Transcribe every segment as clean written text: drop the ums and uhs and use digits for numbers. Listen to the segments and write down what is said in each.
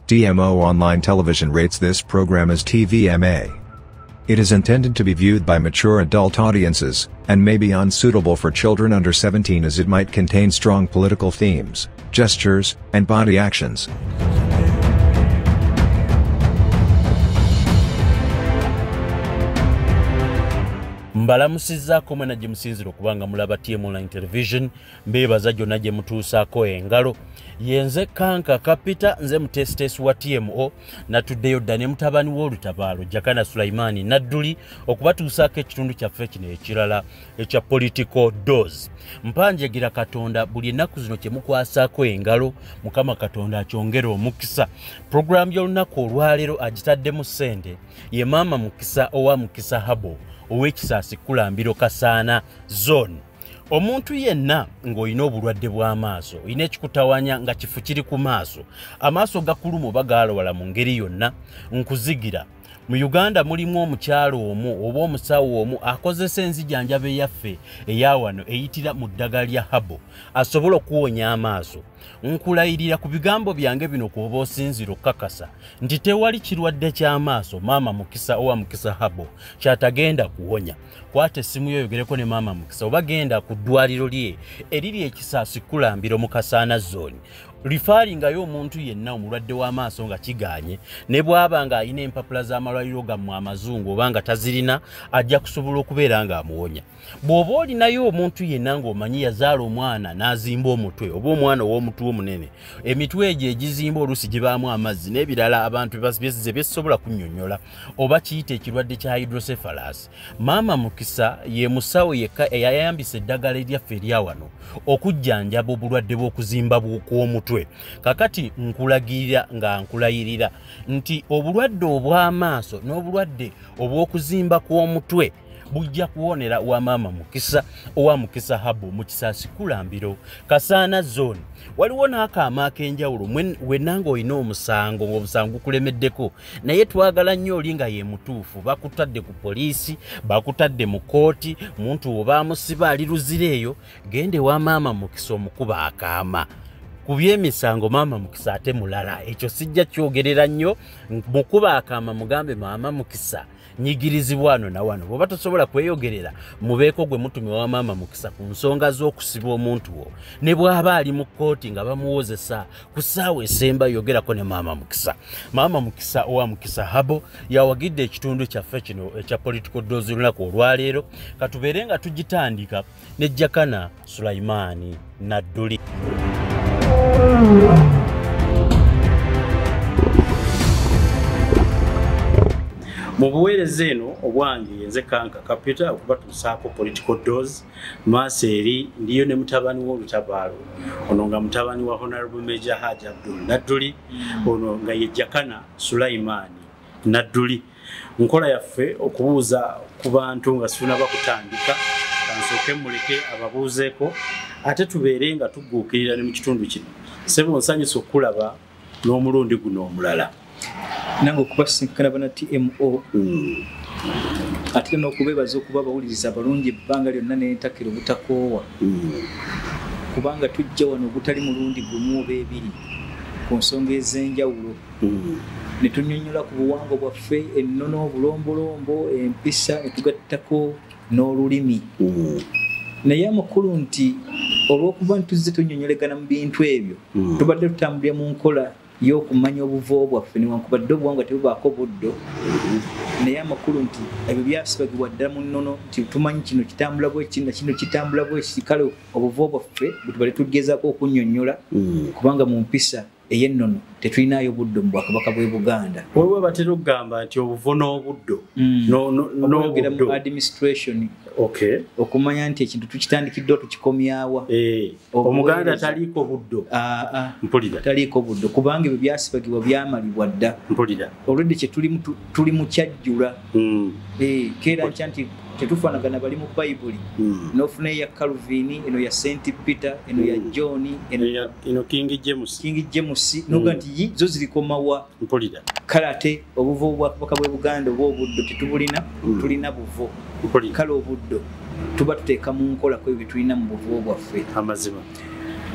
DMO Online Television rates this program as TVMA. It is intended to be viewed by mature adult audiences, and may be unsuitable for children under 17 as it might contain strong political themes, gestures, and body actions. Mbalamusizzaako mwena gye musinzira okubanga mulaba TM Online Television, mbeebaza gyonna gye mutuusaako engalo. Yenze Kanka Kapita, nze mutesitesi wa TMO, natuddeyo dda ne mutabani w'olutabaalo Jakana Sulaimani Nadduli okubatuusaako ekitundu kyaffe kino ekirala ekya political dose. Mpanjagira Katonda buli ennaku zino kye mukwasaako engalo, Mukama Katonda akyongere omukisa. Program y'olunaku olwaleero agitaddemu ssente ye Maama Mukisa owa Mukisa Habo ow'ekisaasi Kulambiro Kasaana Zone. Omuntu yenna ng'olina obulwadde bw'amaaso, olina ekikutawanya nga kifu kiri ku maaso, amaaso gakuluma oba gaalowala mu ngeri yonna, nkuzigira. Mu Uganda mulimu omukyalo omu oba omusawo omu akozesa enzijanjaba eyaffe eya wano eyitira mu ddagala lya Habo asobola okuwonya amaaso. Nkulayirira ku bigambo byange bino kuba osinzira okukakasa nti tewali kirwadde ky'amaaso Maama Mukisa owa Mukisa Habo kyatagenda kuwonya. Kwata essimu yo oyogereko ne Maama Mukisa oba genda ku ddwaliro lye eriri ekisaasi Kulambiro mu Kasaana Zone. Rifaringayo omuntu yenna omulwadde w'amaaso nga kiganye ne bw'aba nga alina empapula z'amalwaliro gammwe amazungu oba nga tazirina ajja kusobola okubeera nga amuwonya. Bw'oba olinayo omuntu yenna ng'omanyi yazaala omwana n'azimba omutwe oba omwana ow'omutwe omunene, emitwe egyo egizimba oluusi gibaamu amazzi n'ebirala abantu byesobola kunnyonnyola oba kiyita ekirwadde kya hydrocephalus. Maama Mukisa ye musawo yekka eyayambisa eddagala eryaffe erya wano okujjanjaba obulwadde bw'okuzimba bw'omutwe. Kakati nkulagirira nga nkulayirira nti obulwadde obw'amaaso n'obulwadde obw'okuzimba kw'omutwe bujja kuwonera wa Maama Mukisa owa Mukisa Habo mu kisaasi Kulambiro Kasaana Zone. Waliwo n'akaama ak'enjawulo wenna ng'olina omusango ng'omusango gukulemeddeko naye twagala nnyo oli nga ye mutuufu, bakutadde ku poliisi, bakutadde mu kooti, muntu oba amusiba ali luzira eyo, gende wa Maama Mukisa omukuba akaama. Ku by'emisango Maama Mukisa ate mulala, ekyo sijja kyogerera nnyo, mukuba akaama mugambe Maama Mukisa nyigirizibwa wano na wano. Bw'oba tosobola kweyogerera mubeeko gwe mutumi wa Maama Mukisa ku nsonga z'okusiba omuntu wo, ne bw'aba ali mu kkooti nga bamuwozesa ku ssaawa esemba yogerako ne Maama Mukisa. Maama Mukisa owa Mukisa Habo yawagidde ekitundu kyaffe kino ekya political dose olunaku olwaleero, katubeere nga tugitandika ne Jakana Sulaimani Nadduli. Mu buweereza eno obwange yenze Kanka Kapita okubatuusaako political dose. Maaso eri ndiyo ne mutabani w'olutabaalo ono nga mutabani wa Honorable Major Haji Abdul Nadduli, ono nga ye Jakana Sulaimani Nadduli. Nkola yaffe okubuuza ku bantu nga sifuna bakutandika, kansooke muleke ababuuzeeko ate tubeere nga tugguukirira ne mu kitundu kino. Ssebo nsanyusa okulaba n'omulundi guno omulala. Nango kubasinkana bana TMO ate n'okubeebaza okuba abawuliriza abalungi ebbanga lyonna n'entakiro butakoowa kubanga tujja wano obutali mulundi gumu oba ebiri ku nsonga ez'enjawulo ne tunnyonnyola ku buwangwa bwaffe, ennono, obulombolombo, empisa, ne tugattako n'olulimi. Naye amakulu nti olw'okuba ntuzze tunnyonnyolegana mu bintu ebyo tubadde tutambulira mu nkola y'okumanya obuvo bwaffe newankubadde obuwangwa tebubaako buddo, naye amakulu nti ebyo byasibagibwa ddala mu nnono nti tumanyi kino kitambula bweki na kino kitambula bweki. Kale obuvo bwaffe bwe tubadde tugezaako okunnyonnyola kubanga mu mpisa ey'ennono tetulinayo buddo mu Bwakabaka bw'e Buganda. Wewe batera okugamba nti obuvo n'obuddo n'ogera mu administration. Okay. Okumanya nti ekintu tukitandikidde tukikomyawa. Omuganda taliiko buddo. Mpulira. Taliiko buddo kubanga ebyo byasibagibwa byamalibwa dda. Mpulira. Olwedde kye tuli mu kyajjula. Keera nkya nti tetufaanagana bali mu Bayibuli. N'ofuna eya Calvin, eno ya St. Peter, eno ya John, eno King James. Noga nti zo zirikomawa. Mpulira. Kale ate obuvo bwa Bwakabaka bw'e Buganda oba obuddo tetubulina, tulina buvo. Kale obuddo tuba tuteeka mu nkola ku ebyo tulina mu buvubo bwaffe amazima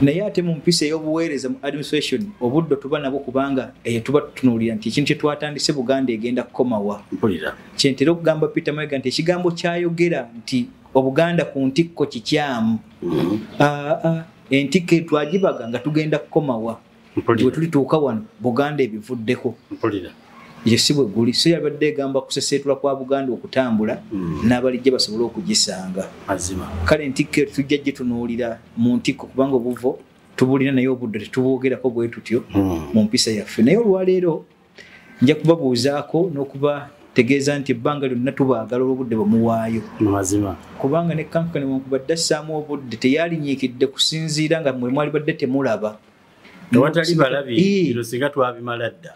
naye ate mu mpisa ey'obuweereza mu administration obudde tuba nabo kubanga tuba tutunuulira nti ekintu kye twatandise Buganda egenda kukomawa kyentera okugamba Peter Mayiga nti ekigambo kyayogera nti Obuganda ku ntikko kikyamu entikko twagibaga nga tugenda kukomawa bwe tulituuka wano Buganda ebivuddeko ye si bwe guli so yabadde egamba kuseseetula kwa Buganda okutambula n'abalijja basobole okugisanga kale entikko tujja gitunuulira mu ntikko kubanga obuvo tubulina naye obudde tetubwogerako bwe tutyo mu mpisa yaffe naye olwaleero nja kubabuuzaako n'okuba tegeeza nti ebbanga lyonna tubaagala olw'obudde bwemuwaayo kubanga ne kankane wankubadde assaamu obudde teyalinyiikidde kusinziira nga mwe mwali badde temulaba watali balabi singa twabimala dda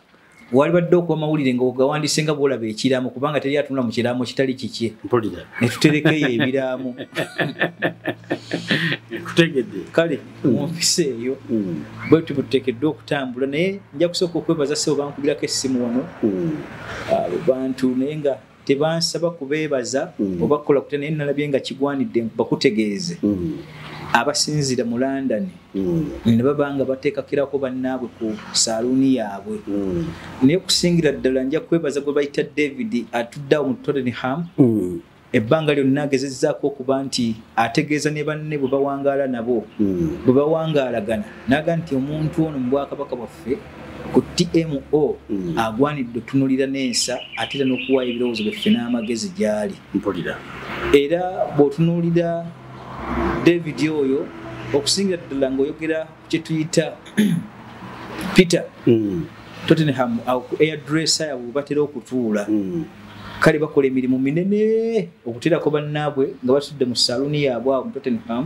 wali badde okuba amawulire nga ogawandiise nga bwolaba ekiraamo kubanga teri atunula mu kiraamo kitali kikye ne tuterekeyo ebiraamo kale mu mpisa eyo bwe tuteekeddwa okutambula naye nja kusooka okwebaza ssebo bankubirako essimu wano abo bantu naye nga tebansaba kubeebaza oba kukola kutya naye nalabye nga kigwanidde bakutegeeze abasinzira mu London ne babanga bateekakirako bannaabwe ku saaluuni yaabwe naye okusingira ddala nja kwebaza gwe bayita David atuddeawo mu Tottenham ebbanga lyonna agezezzaako okuba nti ategeeza ne banne bwe bawangaala nabo bwe bawangaalagana naga nti omuntu ono mu Bwakabaka bwaffe ku TMO agwanidde otunulira n'ensa ate era n'okuwaayo ebirowoozo byaffe n'amagezi gy'ali era bw'otunuulira David oyo okusingira ddala ng'oyogera kye tuyita Peter Tottenham airdressa yabwe batera okutuula kale bakola emirimu minene okuteerako bannaabwe nga batudde mu saaluuni yaabwe awo mu Tottenham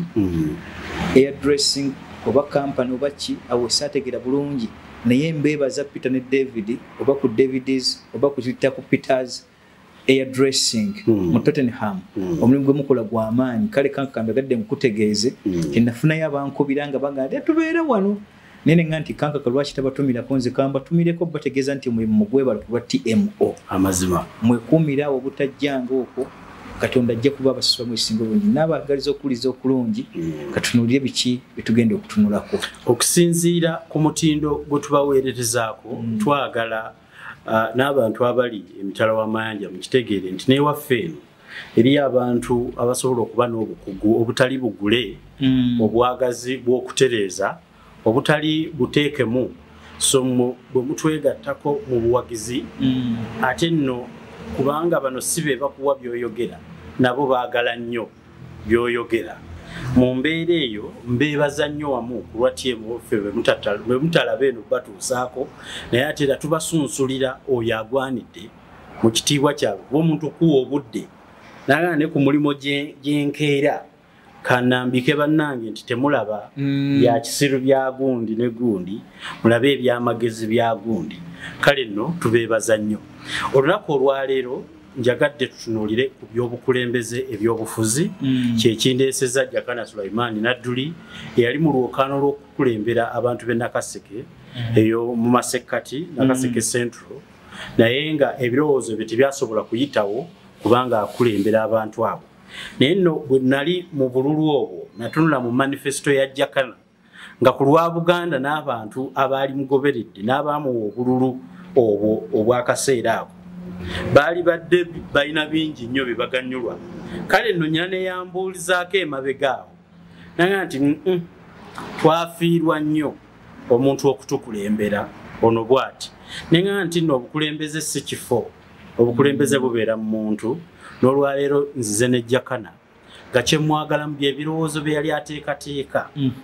airdressing oba kampani oba ki awo esaategera bulungi naye mbeebaza Peter ne David oba ku Davids oba ku tuyita ku Peters airdressing mu Tottenham omulimu gwe mukola gwa maanyi kale kankambe gadde mukutegeeze nafunayo abankubira nga bagamba tubeera wano nene nga nti kanka lwaki tabatumirako nze kambatumire bategeeza nti omulimu mugwebala kuba TMO amazima mwekuumira awo obutajjanga okwo Katonda ajja kuba abasasula mu esingo bulungi n'abagaliza okuliza okulungi katunuulire biki bitugenda okutunulako okusinziira ku mutindo gwe tubaweererezaako twagala n'abantu abali emitala w'amayanja mukitegeere nti newaffe eno eriyo abantu abasobola okuba n'obukugu obutali bugule obwagazi bw'okutereeza obutali buteekemu so bwe mutwegattako mu buwagizi ate nno kubanga bano si be bakuwa by'oyogera nabo baagala nnyo by'oyogera mu mbeera eyo mbeebaza nnyo wamu ku lwa TMO ffe bwe mutalaba eno batuusaako naye ate era tubasunsulira oyo agwanidde mu kitiibwa kyabwe bw'omuntu kuwa obudde naga ne ku mulimo gyenkeera kanambike bannange nti temulaba bya kisiru bya gundi ne gundi mulabe ebyamagezi bya gundi kale nno tubeebaza nnyo olunaku olwaleero njagadde tutunuulire ku by'obukulembeze ebyobufuzi kyekindeeseza Jakana Sulaiman Nadduli eyali mu lwokaano lw'okukulembera abantu b'e Nakaseke eyo mu Masekati Nakaseke Central naye nga ebirowoozo bye tebyasobola kuyitawo kubanga akulembera abantu abo naye nno bwe nali mu bululu obwo natunula mu manifesto ya Jakana nga ku lwa Buganda n'abantu abaali mugoberedde n'abaamuwa obululu obwo obw'akaseera ako baali badde balina bingi nnyo bye baganyulwa kale nno nnyina ne yambuulizaako emabega awo naga nti twafiirwa nnyo omuntu okutukulembera ono bw'ati nenga nti nno obukulembeze si kifo obukulembeze bubeera mu muntu n'olwaleero nzize ne Jakana nga kyemwagala mu byebirowoozo bye yali ateekateeka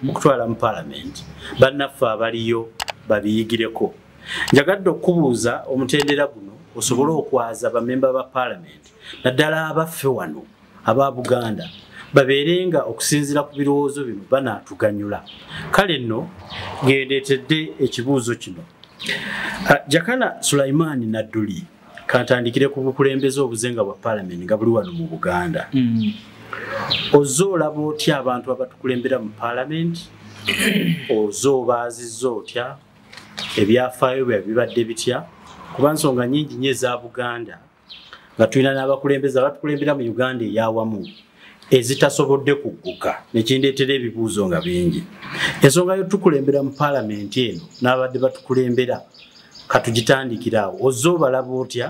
okutwala mu Palamenti bannaffe abaliyo babiyigireko njagadde okubuuza omutendera guno osobole okwaza bamemba ba Palamenti naddala abaffe wano aba Buganda babeerenga okusinziira ku birowoozo bino banaatuganyula kale nno ngendeetedde ekibuuzo kino Jakana Sulaiman Nadduli kantandikire ku bukulembeze obuzenga bwa Palamenti nga buli wano mu Buganda ozoolaba otya abantu abatukulembera mu Palamenti ozoobazizza otya ebyafaayo bwe bibadde bitya kuba nsonga nnyingi nnyo eza Buganda nga tulina n'abakulembeze abatukulembera mu Uganda eyawamu ezitasobodde kugguka nekindeetera ebibuuzo nga bingi. Ensonga yo tukulembera mu Palamenti eno n'abadde batukulembera katugitandikirawo ozze obalaba otya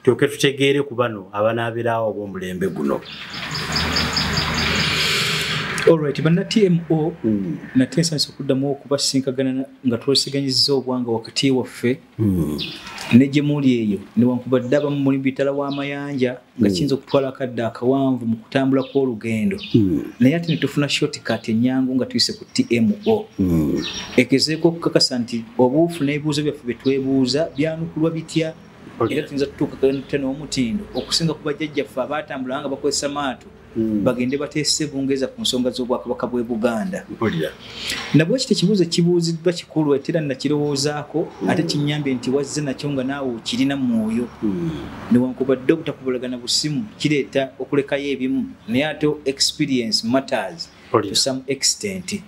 tulyoke tutegeere ku bano abanaabeerawo obw'omulembe guno. Alright, banna TMO nate nsanisa okuddamu okubasinkagana nga twesiganyiza obwanga wakati waffe ne gye muli eyo newankubadde abamu muli mu bitala w'amayanja nga kiyinza okutwala akadde akawanvu mu kutambula kw'olugendo naye ate ne tufuna shortcut ennyangu nga tuyise ku TMO egezeeko okukakasa nti obuufu n'ebibuuzo byaffe bye twebuuza byanukulwa bitya era tuyinza tutuuka n'omutindo okusinga ku bajjajjaffe abaatambula nga bakozesa maato bagende bateese bungeeza ku nsonga z'obwakabaka bw'e Buganda. Nabwe kiti ekibuuzo kibuuziddwa kikulu era nakirowoozaako ate kinnyambye nti wazze nakyo nga naawe okirina mu mwoyo newankubadde obutakubulagana busimu kireeta okulekayo ebimu naye ate experience matters to some extent.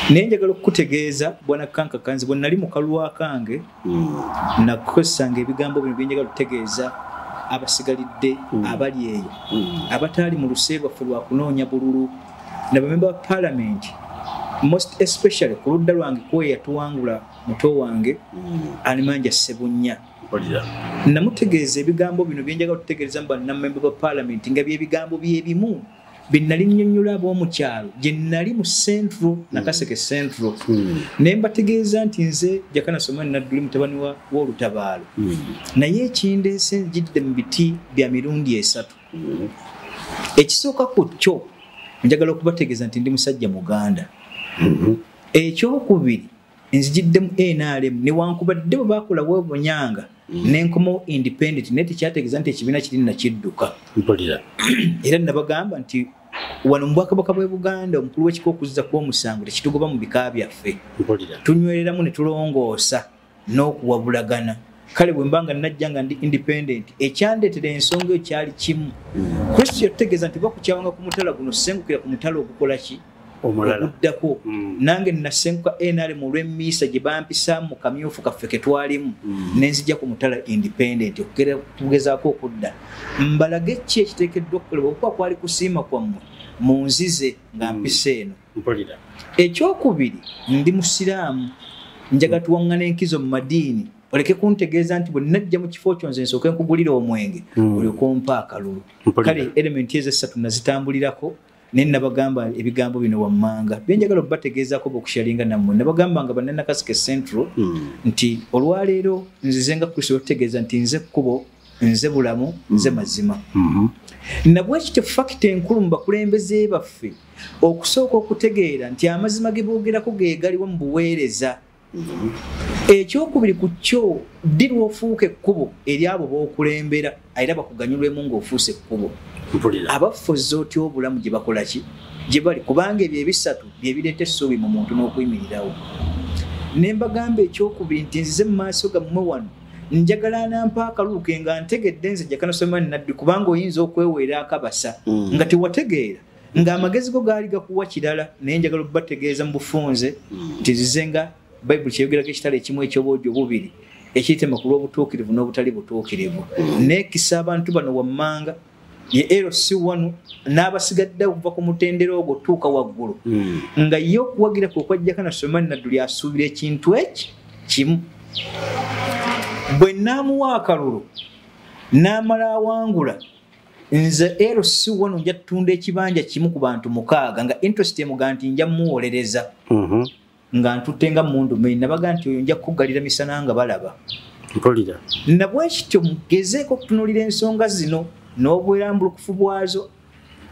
Naye njagala okukutegeeza bwana Kankakanzi bwe nali mu kalwa kange nakozesanga ebigambo bino bye njagala okutegeeza abasigalidde abali eyo abataali mu luse lwaffe lwa kunoonya bululu na bamemba ba Palamenti most especially ku ludda lwange Kkwo yatuwangula muto wange Alimanja Ssebunya. Namutegeeza ebigambo bino bye njagala okutegeeza bannamemba ba Palamenti nga by'ebigambo byebimu bye nali nnyonnyola ab'omukyalo gye nali mu Central Nakaseke Central naye mbategeeza nti nze Jakana Nadduli mutabani w'olutabaalo naye ekindeese njidde mu biti bya mirundi 3. Ekisooka ku kyo njagala okubategeeza nti ndi musajja Muganda. Ekyokubiri nzijiddemu NRM newankubadde bwe baakolawo obonyanga n'enkomawo independent naye tekyategeeza nti ekibiina kiri nakidduka. Era nabagamba nti wano mu Bwakabaka bw'e Buganda omukulu w'ekika okuzza kw'omusango tekitugoba mu bika byaffe tunywereramu ne tulongoosa n'okuwabulagana. Kale bwe mbanga najja nga ndi independent ekyandeetera ensonga eyo kyali kimu Kristo yatutegeeza nti bakukyawanga ku mutala guno sengukira ku mutala okukola ki oguddako nange nasenguka NRM olw'emmiisa gye bampisa mu kamyufu kaffe ke twalimu nenzija ku mutala independent okugezaako okudda mbalage ki ekiteekeddwa okukolebwa okuba kwali kusiima kwammwe mu nzize nga mpisa eno. Ekyokubiri ndi musiraamu njaga tuwaŋŋana enkizo mu madiini oleke kuntegeeza nti bwe najja mu kifo kyo nze nsooke nkugulira omwenge olyoka ompa akalulu. Kale elementi ezo 3 nazitambulirako ne nabagamba ebigambo bino wammanga bye njagala okubategeezaako bokushalinga nammwe nabagamba nga bannakaseke Central nti olwaleero nzize nga Kristo otegeeza nti nze kkubo nze bulamu nze mazima. Nabwe kityo fakiti enkulu mu bakulembeze baffe okusooka okutegeera nti amazima ge boogerako ge galiwo mu buweereza. Ekyokubiri ku kyo ddirwa ofuuka ekkubo eri abo b'okulembera era bakuganyulwemu ng'ofuuse ekkubo. Abafuzi otya obulamu gye bakola ki gye bali kubanga ebyo ebisatu bye bireeta essuubi mu muntu n'okuyimirirawo. Ne mbagamba ekyokubiri nti nzize mu maaso gammwe wano njagala nampa akalulu ke nga ntegedde nze Jakana Nadduli kubanga oyinza okweweera akabasa nga tewategeera ng'amagezi go gaali gakuwa kirala naye njagala okubategeeza mu bufunze nti nzize nga Bayibuli kyeyogerako ekitala ekimu eky'obwogi obubiri ekiyitema ku lw'obutuukirivu n'obutali butuukirivu neekisa abantu bano wammanga ye M.i.S.O n'abasigadde okuva ku mutendera ogwo tuuka waggulu nga ye okuwagira kwe okwa Jakana Nadduli asuubira ekintu eki kimu bwe naamuwa akalulu n'amala awangula nze M.i.S.O nja tutunda ekibanja kimu ku bantu 6 nga interest emuga nti nja muwolereza nga ntutte nga mundu me nabaga nti oyo nja kugalira misana nga balaba nabwe kityo mugezeeko okutunuulira ensonga zino n'obwerambulukufu bwazo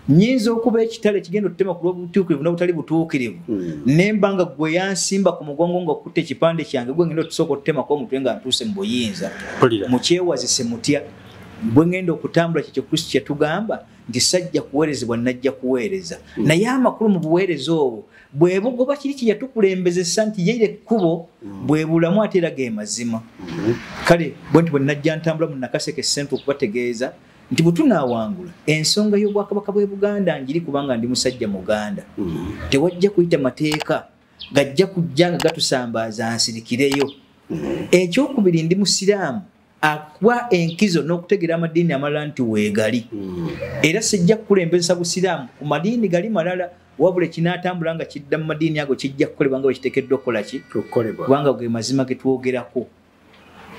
nyinza okuba ekitale kigenda okutema ku lw'obutuukirivu n'obutali butuukirivu nemba nga gwe yansimba ku mugongo ng'okutte ekipande kyange gwe ngenda otusooka okutemako omutwe nga ntuuse mu buyinza mukyewazise mutya bwe ngenda okutambula kyekyo Kristo kye tugamba nti sajja kuweerezebwa najja kuweereza naye amakulu mu buweereza obwo bwe bugoba kiri kye yatukulembezesa nti yeire ekkubo bwe bulamu ate era ge mazima. Kale bwe nti bwe najja ntambula mu Nakaseke Central okubategeeza nti bwe tunaawangula ensonga y'obwakabaka bw'e Buganda njiri kubanga ndi musajja Muganda tewajja kuyita mateeka gajja kujja nga gatusambaaza nsirikireyo. Ekyokubiri ndi musiraamu akwa enkizo n'okutegeera amadiini amalala nti weegali era sijja kukulembeza busiraamu ku madiini gali malala wabula kinaatambula nga kidda mu madiini ago kijja kukolebwa nga bwe kiteekeddwa okukola ki kubanga ge mazima ge twogerako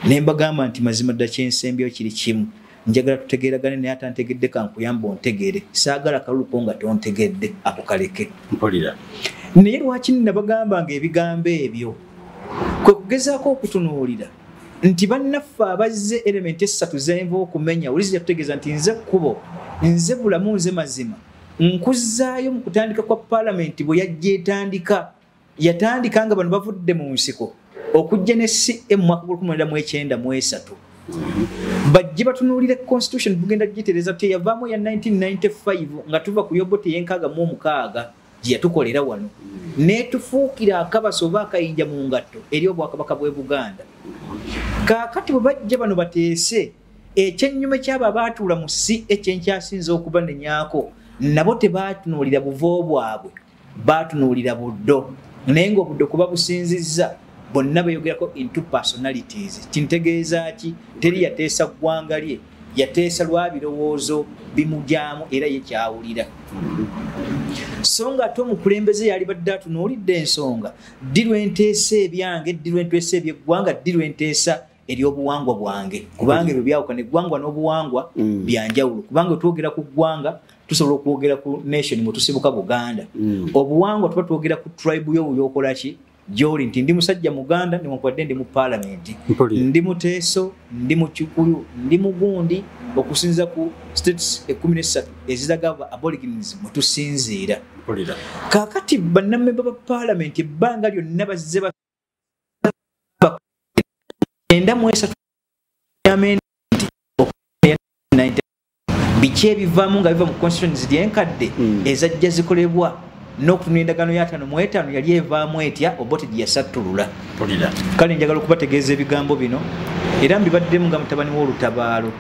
ne mbagamba nti mazima ddala kyensembyeyo kiri kimu njagala tutegeeragane naye ate antegedde kankuyamba ontegeere saagala kaluluko nga tontegedde ako kaleke mpulira naye lwaki nabagamba nga ebigambo ebyo kwe kugezaako okutunuulira nti bannaffe abazze elementi esatu zenva okumenya olizija kutegeeza nti nze kkubo nze bulamu nze mazima nkuzzaayo mu kutandika kwa Palamenti bwe yajja etandika yatandika nga bano bavudde mu nsiko okujja ne CM mwaka 1993 bajje batunuulire constitution bugenda gitereeza te yavaamu ya 1995 nga tuva ku yobote yenkaaga mu omukaaga gye yatukolera wano netufuukira akabasoba akayinja mu ngatto eri obwakabaka bw'e Buganda kaakati bwe bajja bano bateese ekyennyuma kyabo abaatuula mu si ekyenkyasinza okubanenyaako nabo tebaatunuulira buvo bwabwe baatunuulira buddo naye ng'obuddo kuba businzizza bonna beeyogerako into personalities kintegeeza ki teri yateesa ggwanga lye yateesa lwa birowoozo bimujaamu era ye kyawulira so nga ate omukulembeze yali badde atunuulidde ensonga ddi lwenteesa ebyange ddi lwenteesa ebyeggwanga ddi lwenteesa ery'obuwangwa bwange kubanga ebyo byawukana eggwangwa n'obuwangwa byanjawulo kubanga twogera ku ggwanga tusobola okwogera ku nation mwe tusibuka Buganda obuwangwa tuba twogera ku tribe yo yokola ki gy'oli nti ndi musajja Muganda newankubadde ndi mu Palamenti ndi Muteeso ndi Mukikuyu ndi Mugundi okusinza ku states 13 eziragava aborigines mwe tusinziira kaakati bannamemba ba Palamenti ebbanga lyonna bazze enda mu esatu biki ebivaamu nga biva mu constitutions lyenkadde ezajja zikolebwa n'okutunula endagaano ya 5 yali evaamu etya obote gye yasattulula kale njagala okubategeeza ebigambo bino era mbibaddemu nga mutabani w'olutabaalo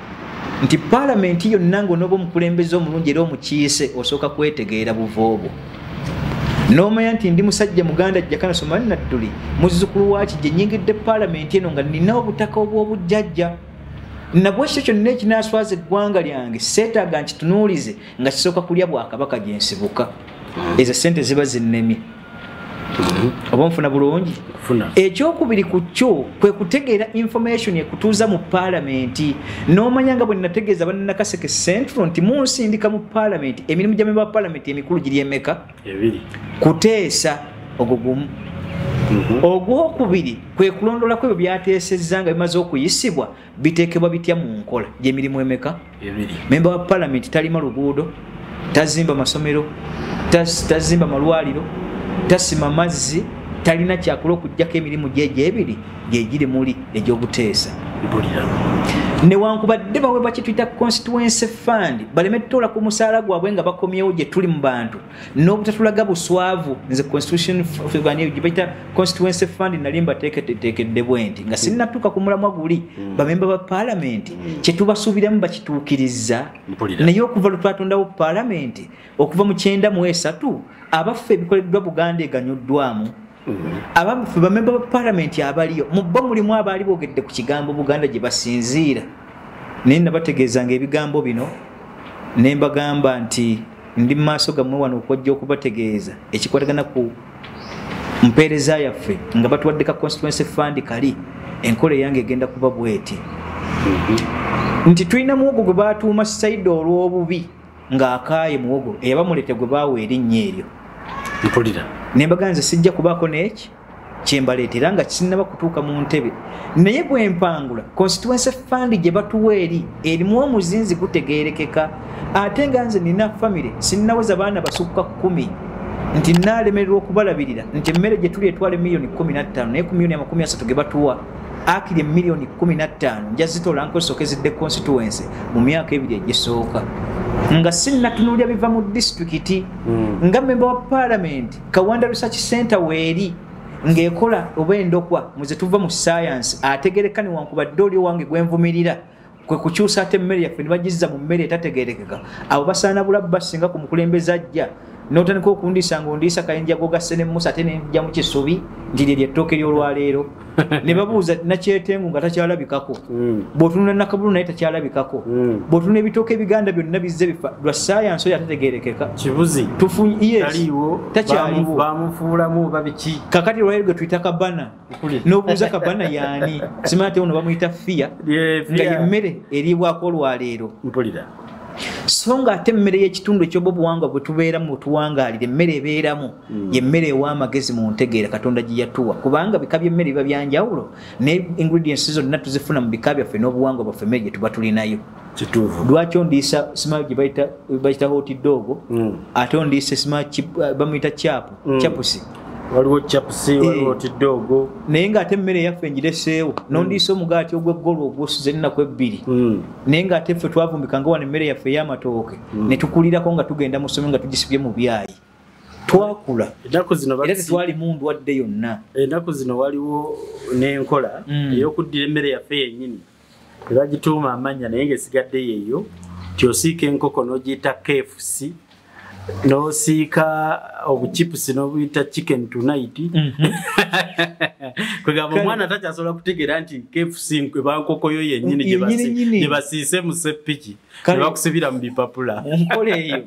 nti Palamenti yonna ng'onooba omukulembeze omulungi era omukiise osooka kwetegeera buvoobo n'omanya nti ndi musajja Muganda Jakana Somali Nadduli muzzukulu waaki gye nnyingidde Palamenti eno nga nina obutaka obw'obujjajja nabwekyo kyonna ekinaaswaza eggwanga lyange seetaaga nkitunuulize nga kisooka kulya Bwakabaka gye nsibuka ezo sente ziba zinnemye oba nfuna bulungi ekyokubiri ku kyo kwe kutegeera information ekutuuza mu Palamenti n'omanya nga bwe nategeeza bannakaseke Central nti munsindika mu Palamenti emirimu gya memba wa Palamenti emikulu giri emeka kuteesa ogwo gumu ogwokubiri kwe kulondola kwebyo byateesezza nga bimaze okuyisibwa biteekebwa bitya mu nkola gy'emirimu emeka memba wa Palamenti talima luguudo tazimba masomero tazimba malwaliro tasima mazzi talina kyakola okujjako emirimu gy'ebiri gyegiri muli egy'obuteesa newankubadde bawe bakituyita constituency fund baleme tutola ku musaala gwabwe nga bakomyewo gye tuli mu bantu n'obutatulaga buswavu nze constitution gye bayita constituency fund nali mbateekedde bwenti nga sinnatuuka ku mulamwa guli bamemba ba Palamenti kye tubasuubiramu bakituukirizza naye okuva lwe twatondawo Palamenti okuva mu 93 abaffe ebikoleddwa Buganda eganyuddwamu abaffe bamemba ba Palamenti abaliyo mu bo mulimu abaali boogedde ku kigambo Buganda gye basinziira naye nabategeezanga ebigambo bino ne mbagamba nti ndi mu maaso gammwe wano okwajja okubategeeza ekikwatagana ku mpeereza yaffe nga batuwadde ka constituency fund kali enkola eyange egenda kuba bweti nti tulina muwogo gwe baatuuma Saidi olw'obubi ng'akaaye muwogo eyabamulete gwe baawa erinnya eryo nembaga nze sijja kubaako n'eki kyembaleetera nga kisinaba kutuuka mu ntebe naye bwe mpangula constituency fund gye batuwa erimu omuzinzi gutegeerekeka ate nga nze nina famire sinnaweza baana basukka 10 nti naalemererwa okubalabirira nti emmere gye tuli etwala $15,000 naye ku $30,000 ge batuwa akiri $15,000 njazitola nkosooka ezidde constituency mu myaka 2 egisooka nga sinnatunuulya biva mu disitulikiti nga memba wa Palamenti Kawanda Research Center weeri ng'ekola oba endokwa muze tuva mu science ategereka newankubadde oli owange gwenvumirira kwe kukyusa ate emmere yaffe ne bagizza mu mmere etategeerekeka abo basaana bulabba singa ku mukulembeze ajja n'otandika okundisa ng'ondisa kayinja gogasse ne Musa ate ne njja mu kisubi nti lye ly'ettooke ly'olwaleero ne babuuza nakyetengu nga takyalabikako bw'otunula Nakabulu naye takyalabikako bw'otunula ebitooke ebiganda byonna bizze bifa lwa ssaayansi oyo atategeerekeka kibuzi takyaliwo bamufuulamu babiki kakati olwaleero gwe tuyita kabana n'obuuza kabana yaani simanya te ono bamuyita fiya nga yemmere eriibwako olwaleero so nga ate emmere y'ekitundu ekyoba obuwangwa bwe tubeeramu otuwangaalira emmere ebeeramu yemmere ew'amagezi mu ntegeera Katonda gye yatuwa kubanga bika by'emmere biba byanjawulo ne ingredients zonna tuzifuna mu bika byaffe n'obuwangwa bwaffe emmere gye tuba tulinayo lwaki ondiisa simanyi gye bayita hoti dogo ate ondiisa simanyi bamuyita chapusi waliwo chapusi waliwo tidogo naye ng'ate emmere yaffe ngireseewo n'ondiisa omugaati ogw'eggolo ogwosuza ennaku ebbiri naye ng'ate ffe twavumbikanga wano emmere yaffe ey'amatooke ne tukulirako nga tugenda mu ssomero nga tugisibye mu byayi twakula era tetwalimu ndwadde yonna. Ennaku zino waliwo n'enkola ey'okuddira emmere yaffe yennyini ebagituuma amannya naye ng'esigadde yeeyo tyosiika enkoko n'ogiyita KFC n'osiika obuchipusi n'obuyita chicken tonight kwegamba omwana takyasobola kutegeera nti KFC nkwebankoko yo yennyini gye basiise mu seppiki ne bakusibira mu bipapula enkola eyo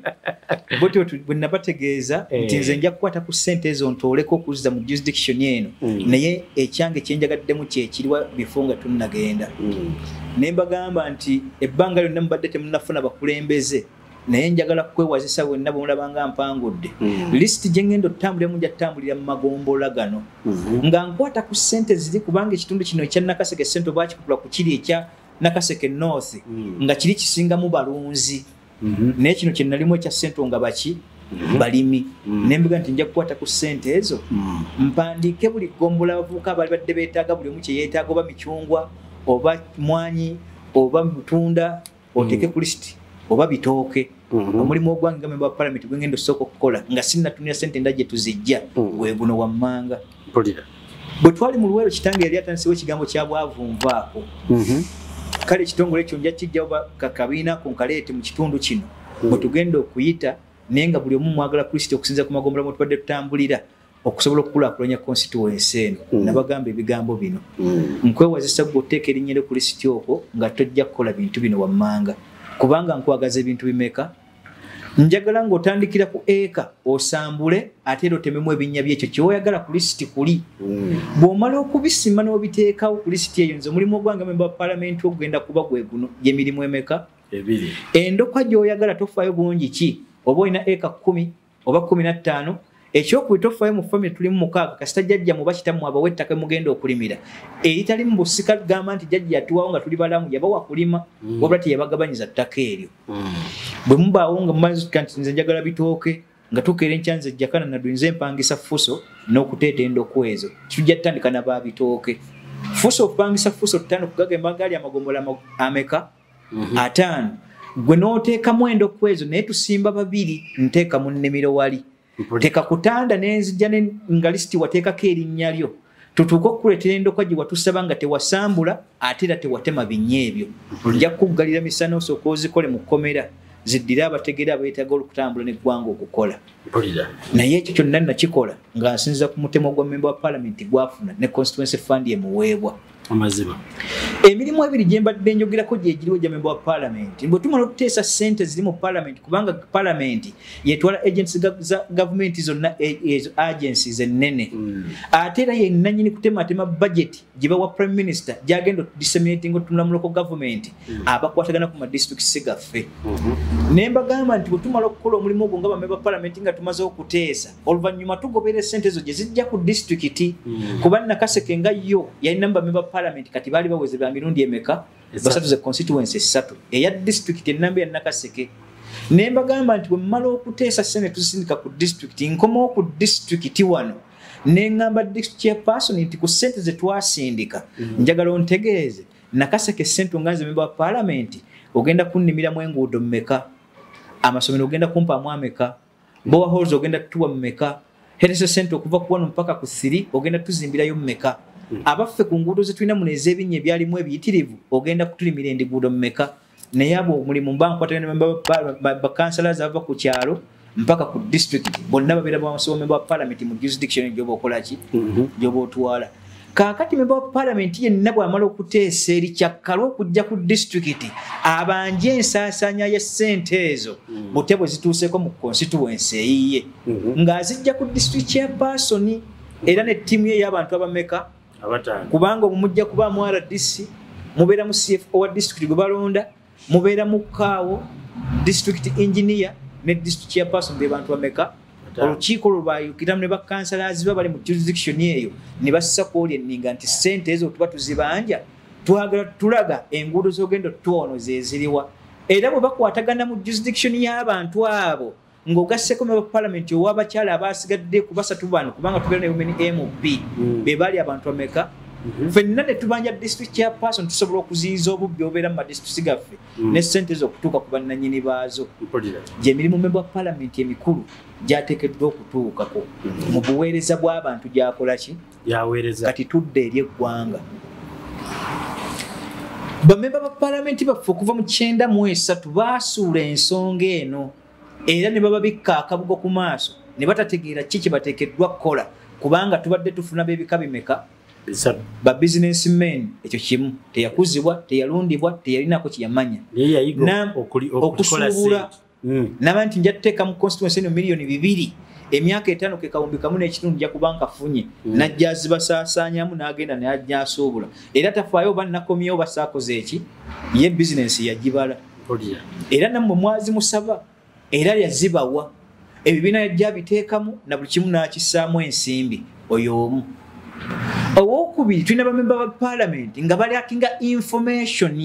bwetyo bwe nabategeeza nti nze nja kukwata ku ssente ezo ntooleko okuzza mu jurisdiction eno naye ekyange kyenjagaddemu kyekiriwa bifo nga tunnagenda ne mbagamba nti ebbanga lyonna mubadde temunnafuna bakulembeze naye njagala kwewazisa bwenna bwemulabanga mpangudde lisiti gye ngenda otutambuliramu nja tutambulira mu magombola gano nga nkwata ku ssente ziri kubanga ekitundu kino ekya Nakaseke ssente oba kikupula ku kiri ekya Nakaseke North nga kiri kisingamu balunzi naye kino kye nalimu ekya ssente nga baki balimi nembuga nti nja kukwata ku ssente ezo mpandiike buli gombola abavubuka abali badde beetaaga buli omu kye yeetaaga oba micungwa oba mwanyi oba butunda oteeke ku lisiti oba bitooke omulimu ogwange nga memba wa Palamenti gwe ngenda osooka okukola nga sinnatunira ssente endala gye tuzijja gwe guno wammanga bwe twali mu Luweero kitange yali atandisewo ekigambo kya bwavunvaako kale ekitongole ekyo nja kijja oba kakabiina ko nkaleete mu kitundu kino bwe tugenda okuyita naye nga buli omu mwagala Kristo okusinza ku magombola mwe tubadde tutambulira okusobola okukulaakulanya constituency eno nabagamba ebigambo bino nkwewazisa gwe oteeka erinnya lyo ku lisiti okwo nga tojja kukola bintu bino wammanga kubanga nkwagaza ebintu bimeka njagala ng'otandikira ku eka osambule ate era otememu ebinnya byekyo kyewoyagala ku lisiti kuli bw'omala okubisima n'obiteekawo ku lisiti eyo nze omulimu ogwange memba wa Palamenti ogenda kuba gwe guno gy'emirimu emeka endokwa gy'oyagala tofaayo bungi ki oba olina eka 10 oba 15 ekyokubiri tofaayo mu famire tulimu 6 kasita jjajja muba kitammwe abawa ettaka mugenda okulimira eritali mu busika gamba nti jjajja yatuwawo nga tuli balamu yabawa kulima wabula teyabagabanyiza ttaka eryo bwe mubaawo nga mumanyizuka nti nze njagala bitooke nga tukeera enkya nze Jakana nadunze empangisa fuso n'okuteeta endokwa ezo tujja tutandika n'abaabitooke fuso okupangisa fuso tutano kugagamba gaali amagombola ameka 5 gwe n'oteekamu endokwa ezo naye tusimba 2 nteeka mu nnimiro wali teka kutanda nenzijja nga lisiti wateekako erinnya lyo tutuuka okukuleetera endokwa gye watusaba nga tewasambula ate era tewatema binnya ebyo nja kukuggalira misana osooka ozikole mu kkomera ziddire abategeera abeetaaga okutambula n'eggwanga okukola naye ekyo kyonna nakikola nga nsinziza ku mutemo gwa memba wa Palamenti gwafuna ne constituency fund emuweebwa amazima emirimu ebiri gye mbadde njogerako gye giriwo gya memba wa Palamenti bwe tumala okuteesa ssente ziri mu Palamenti kubanga Palamenti yetwala agencies za gavumenti zonna ezo agencies ennene ate era yennannyini kutematema budget gye bawa prime minister gyagenda disseminating otunula mu local government abakwatagana ku madistricts gaffe ne mbagamba nti bwe tumala okukola omulimu ogwo nga bamemba wa Palamenti nga tumaze okuteesa oluvannyuma tugoberera essente ezo gye zijja ku district kuba Nakaseke nga yo yalina bamemba Palamenti kati bali baweze ba mirundi emeka basatu ze constituency 3 eya district enamba ya Nakaseke nemba gamba nti bwe mmala okuteesa ssente tusindika ku district nkomo ku district wano nengamba district chairperson nti ku ssente ze twasindika njagala ontegeeze Nakaseke ssente nganze memba wa Palamenti ogenda kunnimira mu enguudo mmeka amasomero ogenda kumpa mu ameka bowa halls ogenda tuwa mmeka herese ssente okuva ku wano mpaka ku 3 ogenda tuzimbirayo mmeka abaffe ku nguudo ze tulina muno ez'ebinnya ebyalimu ebiyitirivu ogenda kutulimira endiguudo mmeka naye abo omulimu mba nkwatagana bakansalazi abava ku kyalo mpaka ku district bonna babeera member of parliament mu jurisdiction gyoba okolaki gyoba otwala kaakati member of parliament yenna bw'amala okuteesa eri kyakkalwa okujja ku district abanje ensaasanya ya ssente ezo bute bwe zituuseeko mu constituency eyiye ng'azijja ku district chairperson era ne ttiimu ye y'abantu abameka kubanga omumujja kuba mu RDC mubeera mu CFO wa district gwe balonda mubeera mu Kkwo district engineer ne district chairperson be bantu bameka olukiiko lwebayukiramu ne bakansalazi bali mu jurisdiction eyo ne bassa kwoli enninga nti ssente ezo tuba tuzibanja twagala tulaga enguudo z'ogenda tuwono zeziriwa era bwe bakwatagana mu jurisdiction y'abantu abo ng'ogasseko member of parliament ow'abakyala abasigadde ku basatu bano kubanga tubeera ne women MP be bali abantu bameka ffenna ne tubanja district chairperson tusobola okuziyiza obubbi obeera mu madistrict gaffe ne ssente z'okutuuka ku bannannyini baazo gy'emirimu member of parliament emikulu gyateekeddwa okutuukako mu buweereza bw'abantu gyakola ki kati tudde eri eggwanga bamemba ba parliament baffe okuva mu 93 baasuula ensonga eno era ne bababikka akabugo ku maaso ne batategeera ki kye bateekeddwa kukola kubanga tubadde tufuna b'ebika bimeka ba businessmen ekyo kimu teyakuzibwa teyalundibwa teyalinako kyeyamanya okusuubula naba nti nja tuteeka mu constituency eno miliyoni 2 emyaka 5 ke kawumbi kamu n'ekitundu nja kuba nkafunye najja azibasaasaanyamu n'agenda najja asuubula era tafaayo oba nakomyewo basaakoze eki ye bizinensi yagibala era nammwe mwazimusaba era yazibawa ebibiina yajja biteekamu na buli kimu n'akissaamu ensimbi oyo omu owokubiri tulina bamemba ba parliament nga bali akinga information